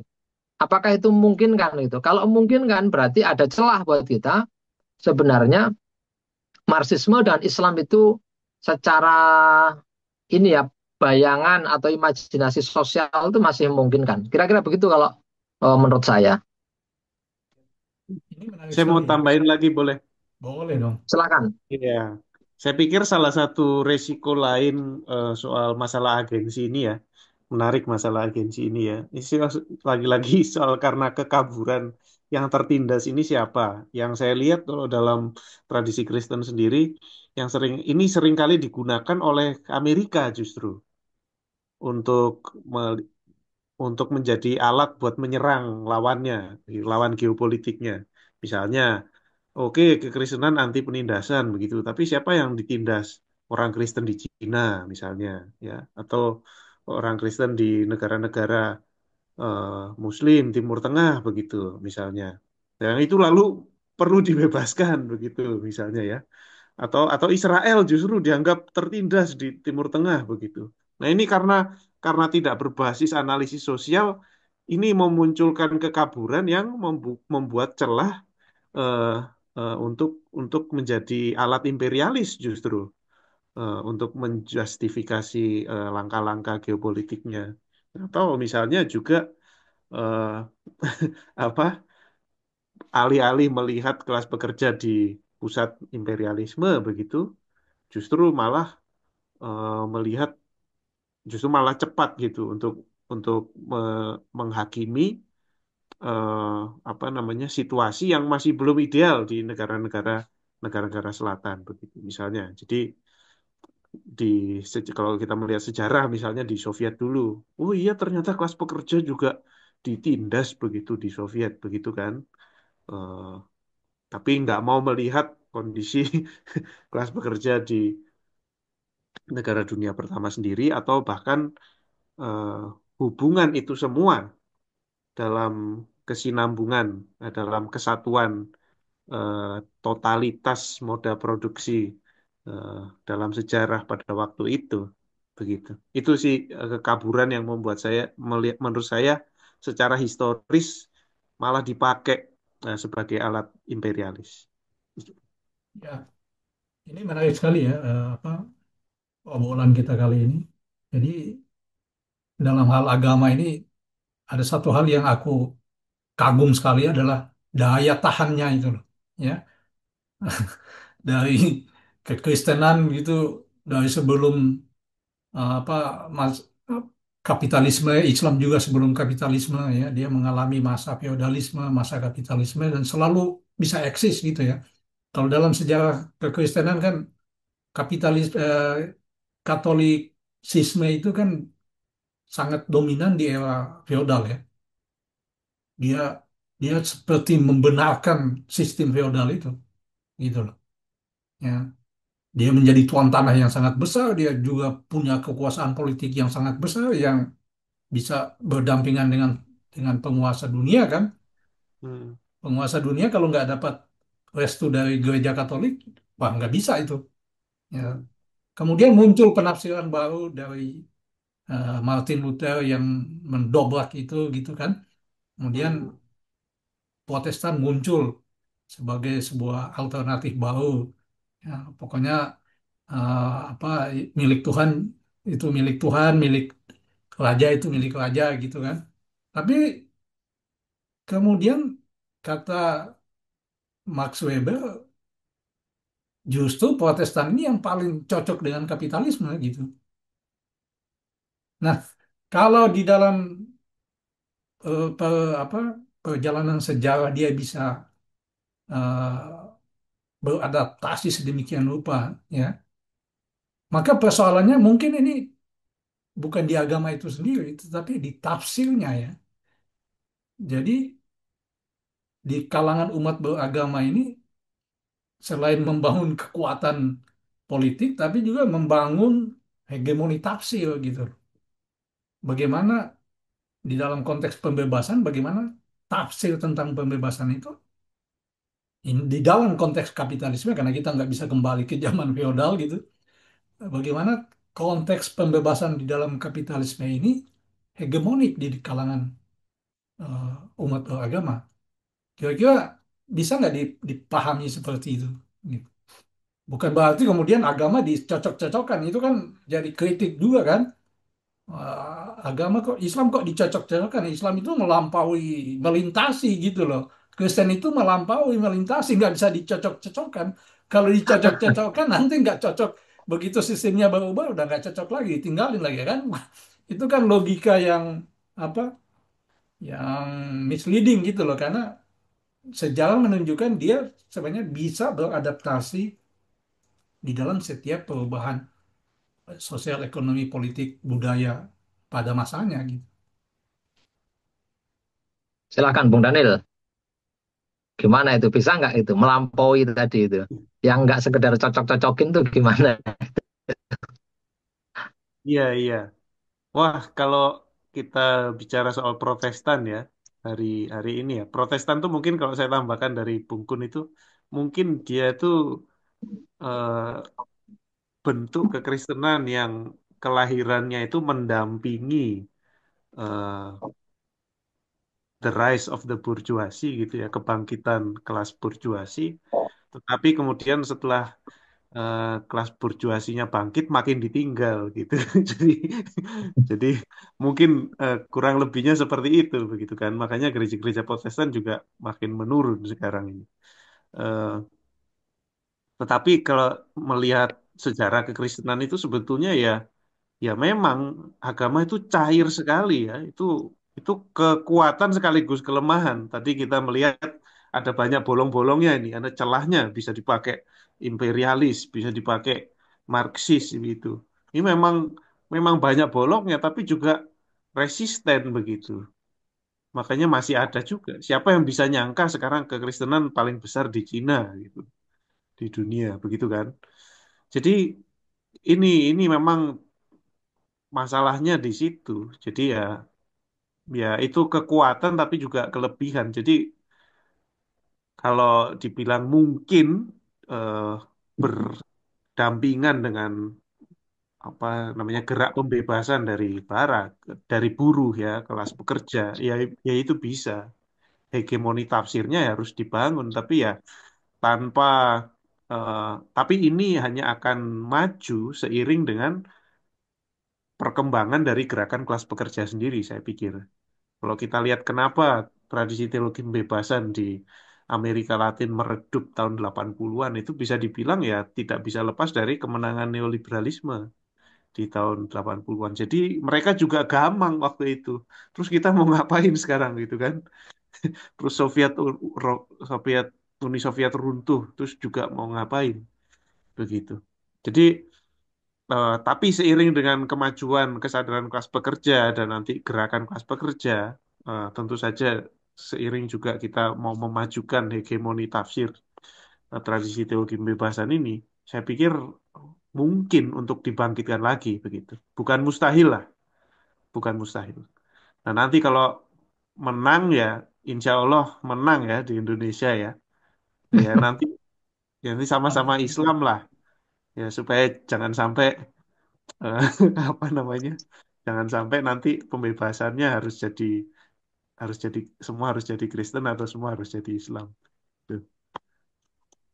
Apakah itu mungkin kan gitu? Kalau mungkin kan berarti ada celah buat kita sebenarnya Marxisme dan Islam itu secara ini ya bayangan atau imajinasi sosial itu masih memungkinkan. Kira-kira begitu kalau menurut saya. Ini menarik Saya mau sekali. tambahin lagi boleh? Boleh dong. Silakan. Iya, saya pikir salah satu resiko lain soal masalah agensi ini ya, menarik masalah agensi ini ya. Lagi-lagi soal karena kekaburan yang tertindas ini siapa? Yang saya lihat kalau dalam tradisi Kristen sendiri, yang sering kali digunakan oleh Amerika justru untuk me- untuk menjadi alat buat menyerang lawannya, lawan geopolitiknya. Misalnya oke, kekristenan anti penindasan begitu, tapi siapa yang ditindas? Orang Kristen di Cina misalnya, ya, atau orang Kristen di negara-negara eh, Muslim Timur Tengah begitu, misalnya. Yang itu lalu perlu dibebaskan begitu, misalnya ya. Atau Israel justru dianggap tertindas di Timur Tengah begitu. Nah, ini karena tidak berbasis analisis sosial, ini memunculkan kekaburan yang membuat celah eh, untuk menjadi alat imperialis justru untuk menjustifikasi langkah-langkah geopolitiknya. Atau misalnya juga eh, apa alih-alih melihat kelas pekerja di pusat imperialisme begitu, justru malah melihat justru malah cepat gitu untuk menghakimi eh, apa namanya situasi yang masih belum ideal di negara-negara selatan begitu misalnya. Jadi di kalau kita melihat sejarah misalnya di Soviet dulu, oh iya ternyata kelas pekerja juga ditindas begitu di Soviet begitu kan. Eh, tapi nggak mau melihat kondisi kelas pekerja di negara dunia pertama sendiri atau bahkan eh, hubungan itu semua dalam kesinambungan, dalam kesatuan eh, totalitas moda produksi eh, dalam sejarah pada waktu itu. Begitu. Itu sih kekaburan yang membuat saya melihat, menurut saya secara historis malah dipakai sebagai alat imperialis. Ya, ini menarik sekali ya, apa obrolan kita kali ini. Jadi dalam hal agama ini ada satu hal yang aku kagum sekali adalah daya tahannya itu loh. Ya, dari kekristenan gitu, dari sebelum apa mas, kapitalisme, Islam juga sebelum kapitalisme ya, dia mengalami masa feodalisme, masa kapitalisme dan selalu bisa eksis gitu ya. Kalau dalam sejarah kekristenan kan kapitalis Katolisisme itu kan sangat dominan di era feodal ya. Dia dia seperti membenarkan sistem feodal itu gitu loh. Ya. Dia menjadi tuan tanah yang sangat besar, dia juga punya kekuasaan politik yang sangat besar yang bisa berdampingan dengan penguasa dunia kan. Hmm. Penguasa dunia kalau nggak dapat restu dari gereja Katolik, wah nggak bisa itu. Ya. Hmm. Kemudian muncul penafsiran baru dari Martin Luther yang mendobrak itu gitu kan. Kemudian Hmm. Protestan muncul sebagai sebuah alternatif baru. Ya, pokoknya apa milik Tuhan itu milik Tuhan, milik raja itu milik raja gitu kan. Tapi kemudian kata Max Weber, justru Protestan ini yang paling cocok dengan kapitalisme gitu. Nah, kalau di dalam apa perjalanan sejarah dia bisa eh, beradaptasi sedemikian rupa, ya, maka persoalannya mungkin ini bukan di agama itu sendiri, tetapi di tafsirnya ya. Jadi di kalangan umat beragama ini selain membangun kekuatan politik, tapi juga membangun hegemoni tafsir gitu. Bagaimana di dalam konteks pembebasan, bagaimana tafsir tentang pembebasan itu di dalam konteks kapitalisme, karena kita nggak bisa kembali ke zaman feodal gitu. Bagaimana konteks pembebasan di dalam kapitalisme ini hegemonik di kalangan umat beragama. Kira-kira bisa nggak dipahami seperti itu? Gitu. Bukan berarti kemudian agama dicocok-cocokkan, itu kan jadi kritik juga kan. Agama kok Islam kok dicocok-cocokkan? Islam itu melampaui, melintasi gitu loh. Kristen itu melampaui, melintasi, nggak bisa dicocok-cocokkan. Kalau dicocok-cocokkan nanti nggak cocok. Begitu sistemnya berubah udah nggak cocok lagi, tinggalin lagi kan. Itu kan logika yang apa? Yang misleading gitu loh, karena sejarah menunjukkan dia sebenarnya bisa beradaptasi di dalam setiap perubahan sosial, ekonomi, politik, budaya pada masanya gitu. Silakan Bung Daniel, gimana itu bisa nggak itu melampaui tadi itu? Yang nggak sekedar cocok-cocokin tuh gimana? Iya, iya. Wah, kalau kita bicara soal Protestan ya, hari hari ini ya. Protestan tuh mungkin kalau saya tambahkan dari Bung Kun itu, mungkin dia itu eh, bentuk kekristenan yang kelahirannya itu mendampingi eh, the rise of the bourgeoisie gitu ya, kebangkitan kelas bourgeoisie. Tetapi kemudian setelah kelas bourgeoisinya bangkit makin ditinggal gitu. Jadi jadi mungkin kurang lebihnya seperti itu begitu kan. Makanya gereja-gereja Protestan juga makin menurun sekarang ini. Eh, tetapi kalau melihat sejarah kekristenan itu sebetulnya ya, ya memang agama itu cair sekali ya. Itu kekuatan sekaligus kelemahan. Tadi kita melihat ada banyak bolong-bolongnya ini, ada celahnya bisa dipakai imperialis, bisa dipakai Marxis gitu. Ini memang memang banyak bolongnya, tapi juga resisten begitu. Makanya masih ada juga. Siapa yang bisa nyangka sekarang kekristenan paling besar di Cina gitu, di dunia, begitu kan? Jadi ini memang masalahnya di situ. Jadi ya, ya itu kekuatan tapi juga kelebihan. Jadi kalau dibilang mungkin eh, berdampingan dengan apa namanya gerak pembebasan dari barat, dari buruh ya, kelas pekerja, ya ya itu bisa. Hegemoni tafsirnya ya harus dibangun, tapi ya tanpa eh, tapi ini hanya akan maju seiring dengan perkembangan dari gerakan kelas pekerja sendiri, saya pikir. Kalau kita lihat kenapa tradisi teologi pembebasan di Amerika Latin meredup tahun 80-an itu bisa dibilang ya tidak bisa lepas dari kemenangan neoliberalisme di tahun 80-an. Jadi mereka juga gamang waktu itu. Terus kita mau ngapain sekarang gitu kan? Terus Soviet Uni Soviet runtuh, terus juga mau ngapain begitu. Jadi tapi seiring dengan kemajuan kesadaran kelas pekerja dan nanti gerakan kelas pekerja, tentu saja seiring juga kita mau memajukan hegemoni tafsir tradisi teologi pembebasan ini, saya pikir mungkin untuk dibangkitkan lagi begitu. Bukan mustahil lah, bukan mustahil. Nah nanti kalau menang ya, insya Allah menang ya di Indonesia ya. Ya nanti nanti sama-sama Islam lah ya supaya jangan sampai eh, apa namanya? Jangan sampai nanti pembebasannya harus jadi semua harus jadi Kristen atau semua harus jadi Islam. Tuh.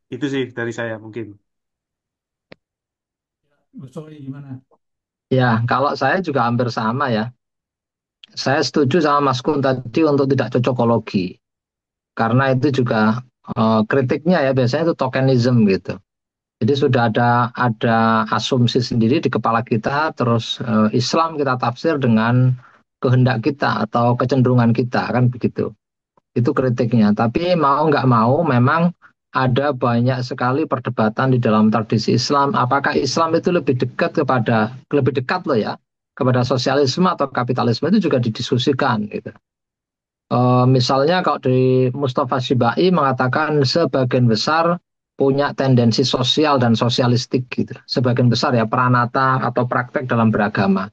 Itu sih dari saya mungkin. Sorry, gimana? Ya, kalau saya juga hampir sama ya. Saya setuju sama Mas Kun tadi untuk tidak cocokologi. Karena itu juga kritiknya ya biasanya itu tokenism gitu. Jadi sudah ada asumsi sendiri di kepala kita, terus Islam kita tafsir dengan kehendak kita atau kecenderungan kita kan begitu. Itu kritiknya. Tapi mau nggak mau memang ada banyak sekali perdebatan di dalam tradisi Islam. Apakah Islam itu lebih dekat loh ya kepada sosialisme atau kapitalisme itu juga didiskusikan gitu. Misalnya kalau di Mustafa Syibai mengatakan sebagian besar punya tendensi sosial dan sosialistik gitu. Sebagian besar ya pranata atau praktek dalam beragama.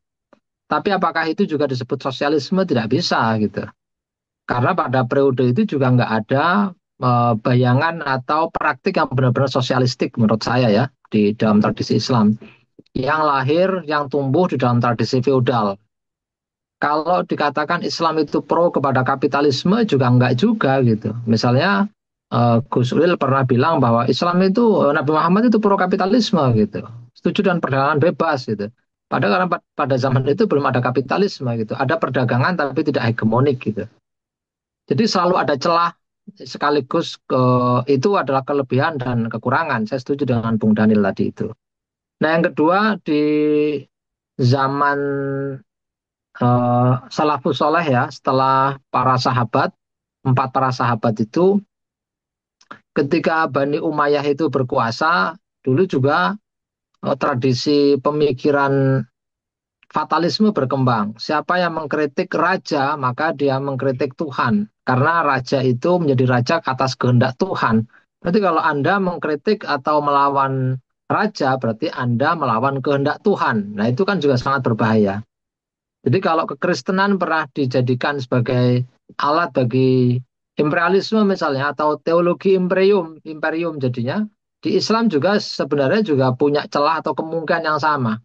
Tapi apakah itu juga disebut sosialisme? Tidak bisa gitu. Karena pada periode itu juga nggak ada bayangan atau praktik yang benar-benar sosialistik menurut saya ya di dalam tradisi Islam. Yang lahir, yang tumbuh di dalam tradisi feodal. Kalau dikatakan Islam itu pro kepada kapitalisme juga enggak juga gitu. Misalnya Gus Wil pernah bilang bahwa Islam itu Nabi Muhammad itu pro kapitalisme gitu. Setuju dengan perdagangan bebas gitu. Padahal karena pada zaman itu belum ada kapitalisme gitu. Ada perdagangan tapi tidak hegemonik gitu. Jadi selalu ada celah sekaligus itu adalah kelebihan dan kekurangan. Saya setuju dengan Bung Daniel tadi itu. Nah yang kedua di zaman salafus soleh ya setelah para sahabat empat para sahabat itu ketika Bani Umayyah itu berkuasa dulu juga tradisi pemikiran fatalisme berkembang. Siapa yang mengkritik raja maka dia mengkritik Tuhan karena raja itu menjadi raja atas kehendak Tuhan. Berarti kalau Anda mengkritik atau melawan raja berarti Anda melawan kehendak Tuhan. Nah itu kan juga sangat berbahaya. Jadi kalau kekristenan pernah dijadikan sebagai alat bagi imperialisme misalnya atau teologi imperium jadinya, di Islam juga sebenarnya juga punya celah atau kemungkinan yang sama.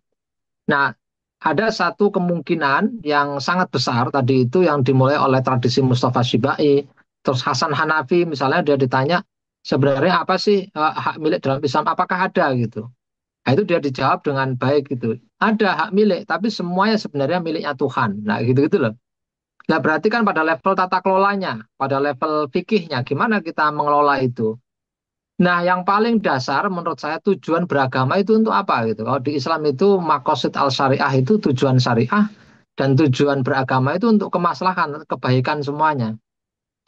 Nah, ada satu kemungkinan yang sangat besar tadi itu yang dimulai oleh tradisi Mustafa Syibai, terus Hasan Hanafi misalnya dia ditanya sebenarnya apa sih hak milik dalam Islam, apakah ada gitu. Nah, itu dia dijawab dengan baik gitu. Ada hak milik, tapi semuanya sebenarnya miliknya Tuhan. Nah, gitu-gitu loh. Nah, berarti kan pada level tata kelolanya, pada level fikihnya, gimana kita mengelola itu? Nah, yang paling dasar menurut saya tujuan beragama itu untuk apa gitu. Kalau di Islam itu makosid al syariah itu tujuan syariah dan tujuan beragama itu untuk kemaslahan, kebaikan semuanya.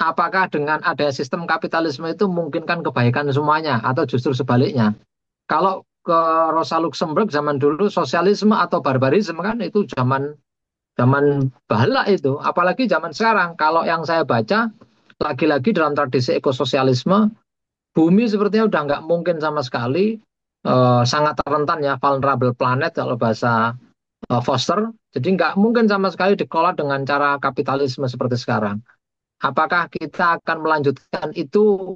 Apakah dengan adanya sistem kapitalisme itu memungkinkan kebaikan semuanya atau justru sebaliknya? Kalau ke Rosa Luxemburg zaman dulu sosialisme atau barbarisme kan itu zaman zaman bahala itu, apalagi zaman sekarang. Kalau yang saya baca lagi-lagi dalam tradisi ekososialisme, bumi sepertinya udah nggak mungkin sama sekali, sangat rentan ya, vulnerable planet kalau bahasa Foster. Jadi nggak mungkin sama sekali dikelola dengan cara kapitalisme seperti sekarang. Apakah kita akan melanjutkan itu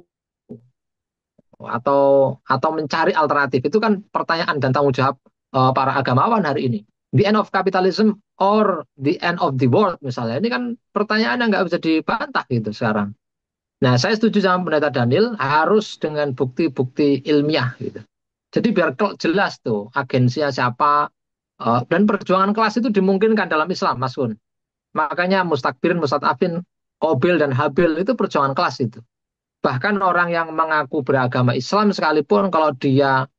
atau mencari alternatif? Itu kan pertanyaan dan tanggung jawab para agamawan hari ini. The end of capitalism or the end of the world misalnya. Ini kan pertanyaan yang nggak bisa dibantah gitu sekarang. Nah, saya setuju sama pendeta Daniel harus dengan bukti-bukti ilmiah gitu. Jadi biar jelas tuh agensinya siapa, dan perjuangan kelas itu dimungkinkan dalam Islam, Mas Kun. Makanya mustakbirin, mustadafin, Qabil dan Habil itu perjuangan kelas itu. Bahkan orang yang mengaku beragama Islam sekalipun kalau dia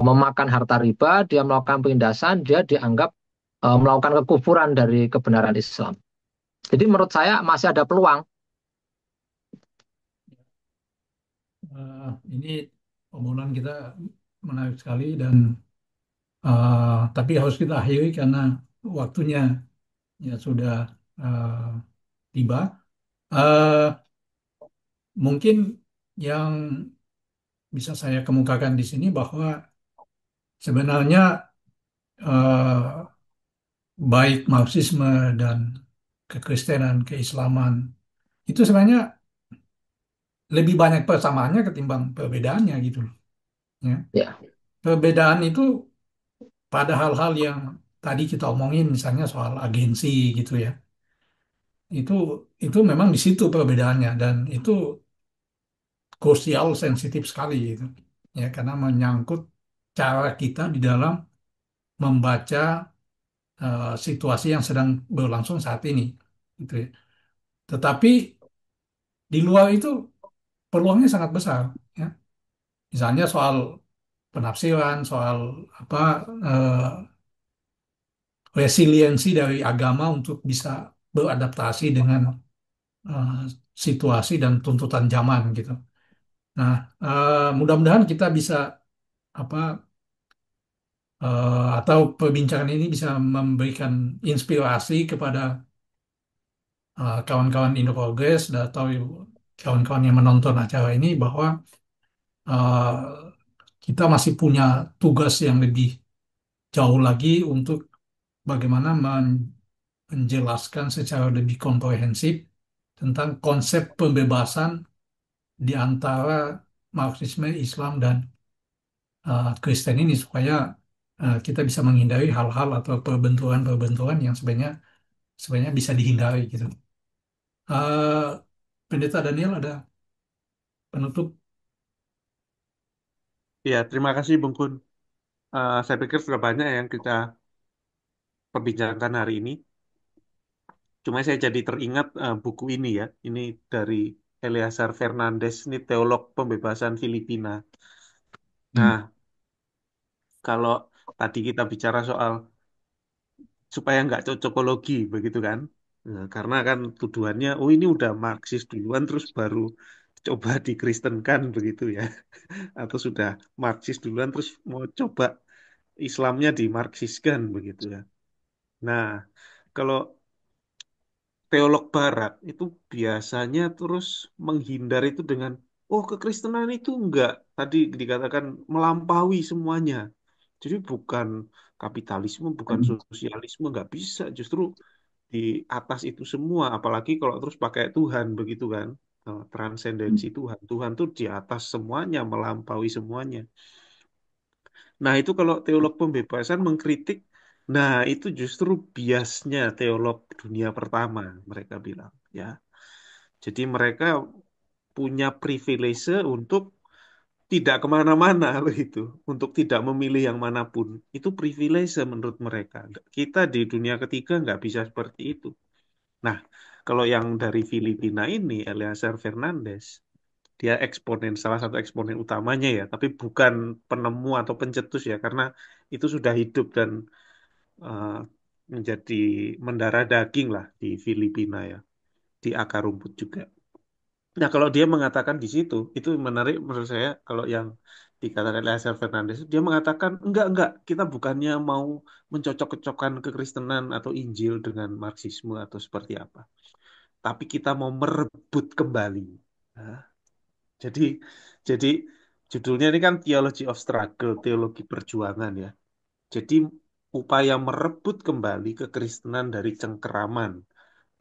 memakan harta riba, dia melakukan penindasan, dia dianggap melakukan kekufuran dari kebenaran Islam. Jadi menurut saya masih ada peluang. Ini obrolan kita menarik sekali dan tapi harus kita akhiri karena waktunya ya sudah uh, tiba. Eh, Mungkin yang bisa saya kemukakan di sini bahwa sebenarnya eh, baik Marxisme dan kekristenan, keislaman itu sebenarnya lebih banyak persamaannya ketimbang perbedaannya gitu loh. Ya. Ya, Perbedaan itu pada hal-hal yang tadi kita omongin, misalnya soal agensi gitu ya. Itu itu memang di situ perbedaannya dan itu krusial sensitif sekali gitu. Ya, karena menyangkut cara kita di dalam membaca situasi yang sedang berlangsung saat ini gitu ya. Tetapi di luar itu peluangnya sangat besar ya. Misalnya soal penafsiran, soal apa resiliensi dari agama untuk bisa beradaptasi dengan eh, situasi dan tuntutan zaman gitu. Nah, mudah-mudahan kita bisa apa atau perbincangan ini bisa memberikan inspirasi kepada kawan-kawan Indo Progress atau kawan-kawan yang menonton acara ini bahwa eh, kita masih punya tugas yang lebih jauh lagi untuk bagaimana menjelaskan secara lebih komprehensif tentang konsep pembebasan di antara Marxisme, Islam, dan Kristen ini supaya kita bisa menghindari hal-hal atau perbenturan-perbenturan yang sebenarnya bisa dihindari gitu. Eh, Pendeta Daniel ada penutup? Ya, terima kasih Bung Kun. Saya pikir sudah banyak yang kita perbincangkan hari ini. Cuma saya jadi teringat buku ini ya. Ini dari Eleazar Fernandez, ini teolog pembebasan Filipina. Hmm. Nah, kalau tadi kita bicara soal supaya nggak cocokologi, begitu kan? Nah, karena kan tuduhannya, oh ini udah Marxis duluan, terus baru coba dikristenkan, begitu ya. Atau sudah Marxis duluan, terus mau coba Islamnya dimarxiskan, begitu ya. Nah, kalau teolog barat itu biasanya terus menghindar itu dengan oh kekristenan itu enggak tadi dikatakan melampaui semuanya. Jadi bukan kapitalisme, bukan sosialisme, enggak bisa. Justru di atas itu semua, apalagi kalau terus pakai Tuhan begitu kan. Transendensi Tuhan. Tuhan tuh di atas semuanya, melampaui semuanya. Nah, itu kalau teolog pembebasan mengkritik, nah itu justru biasnya teolog dunia pertama, mereka bilang, ya. Jadi mereka punya privilege untuk tidak kemana-mana begitu, untuk tidak memilih yang manapun. Itu privilege menurut mereka. Kita di dunia ketiga nggak bisa seperti itu. Nah, kalau yang dari Filipina ini, Eleazar Fernandez, dia eksponen, salah satu eksponen utamanya ya, tapi bukan penemu atau pencetus ya, karena itu sudah hidup dan eh, menjadi mendarah daging lah di Filipina ya, di akar rumput juga. Nah, kalau dia mengatakan di situ, itu menarik menurut saya. Kalau yang dikatakan oleh Hazel Fernandez, dia mengatakan enggak, kita bukannya mau mencocok-cocokkan kekristenan atau Injil dengan Marxisme atau seperti apa, tapi kita mau merebut kembali. Nah, jadi, jadi judulnya ini kan Theology of Struggle, teologi perjuangan ya. Jadi upaya merebut kembali kekristenan dari cengkeraman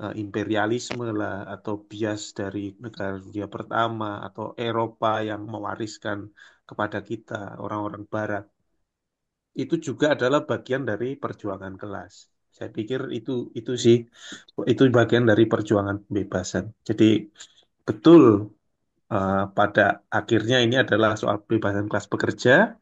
imperialisme lah atau bias dari negara dunia pertama atau Eropa yang mewariskan kepada kita orang-orang Barat itu juga adalah bagian dari perjuangan kelas. Saya pikir itu sih itu bagian dari perjuangan pembebasan. Jadi betul pada akhirnya ini adalah soal pembebasan kelas pekerja,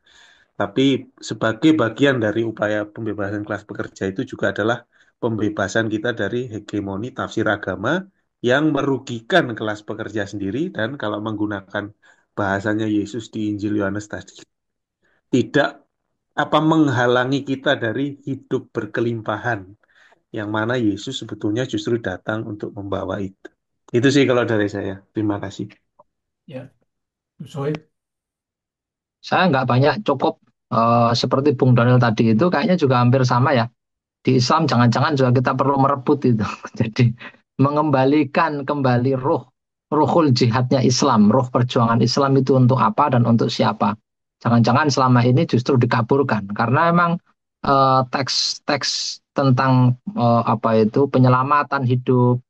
tapi sebagai bagian dari upaya pembebasan kelas pekerja itu juga adalah pembebasan kita dari hegemoni tafsir agama yang merugikan kelas pekerja sendiri dan kalau menggunakan bahasanya Yesus di Injil Yohanes tadi, tidak apa menghalangi kita dari hidup berkelimpahan yang mana Yesus sebetulnya justru datang untuk membawa itu. Itu sih kalau dari saya. Terima kasih. Ya, Soe. Saya nggak banyak, cukup seperti Bung Daniel tadi itu kayaknya juga hampir sama ya. Di Islam jangan-jangan juga kita perlu merebut itu. Jadi mengembalikan kembali ruhul jihadnya Islam, ruh perjuangan Islam itu untuk apa dan untuk siapa. Jangan-jangan selama ini justru dikaburkan karena memang teks-teks tentang apa itu penyelamatan hidup,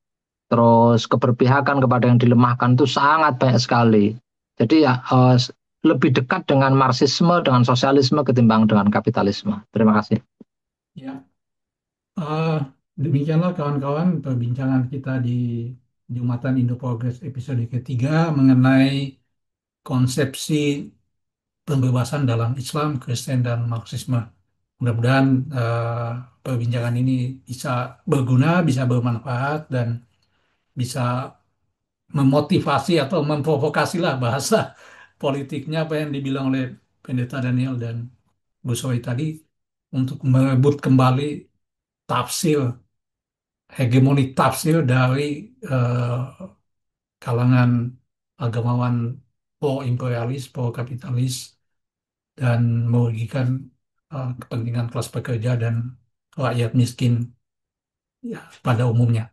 terus keberpihakan kepada yang dilemahkan itu sangat banyak sekali. Jadi ya lebih dekat dengan Marxisme, dengan sosialisme ketimbang dengan kapitalisme. Terima kasih. Ya, eh, demikianlah kawan-kawan perbincangan kita di Jumatan Indo Progress episode ketiga mengenai konsepsi pembebasan dalam Islam, Kristen, dan Marxisme. Mudah-mudahan perbincangan ini bisa berguna, bisa bermanfaat, dan bisa memotivasi atau memprovokasi lah bahasa politiknya apa yang dibilang oleh Pendeta Daniel dan Bu Soy tadi untuk merebut kembali tafsir, hegemoni tafsir dari eh, kalangan agamawan pro-imperialis, pro-kapitalis, dan merugikan kepentingan kelas pekerja dan rakyat miskin ya, pada umumnya.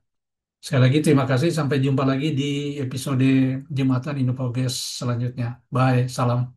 Sekali lagi terima kasih. Sampai jumpa lagi di episode Jumatan Indo Progress selanjutnya. Bye, salam.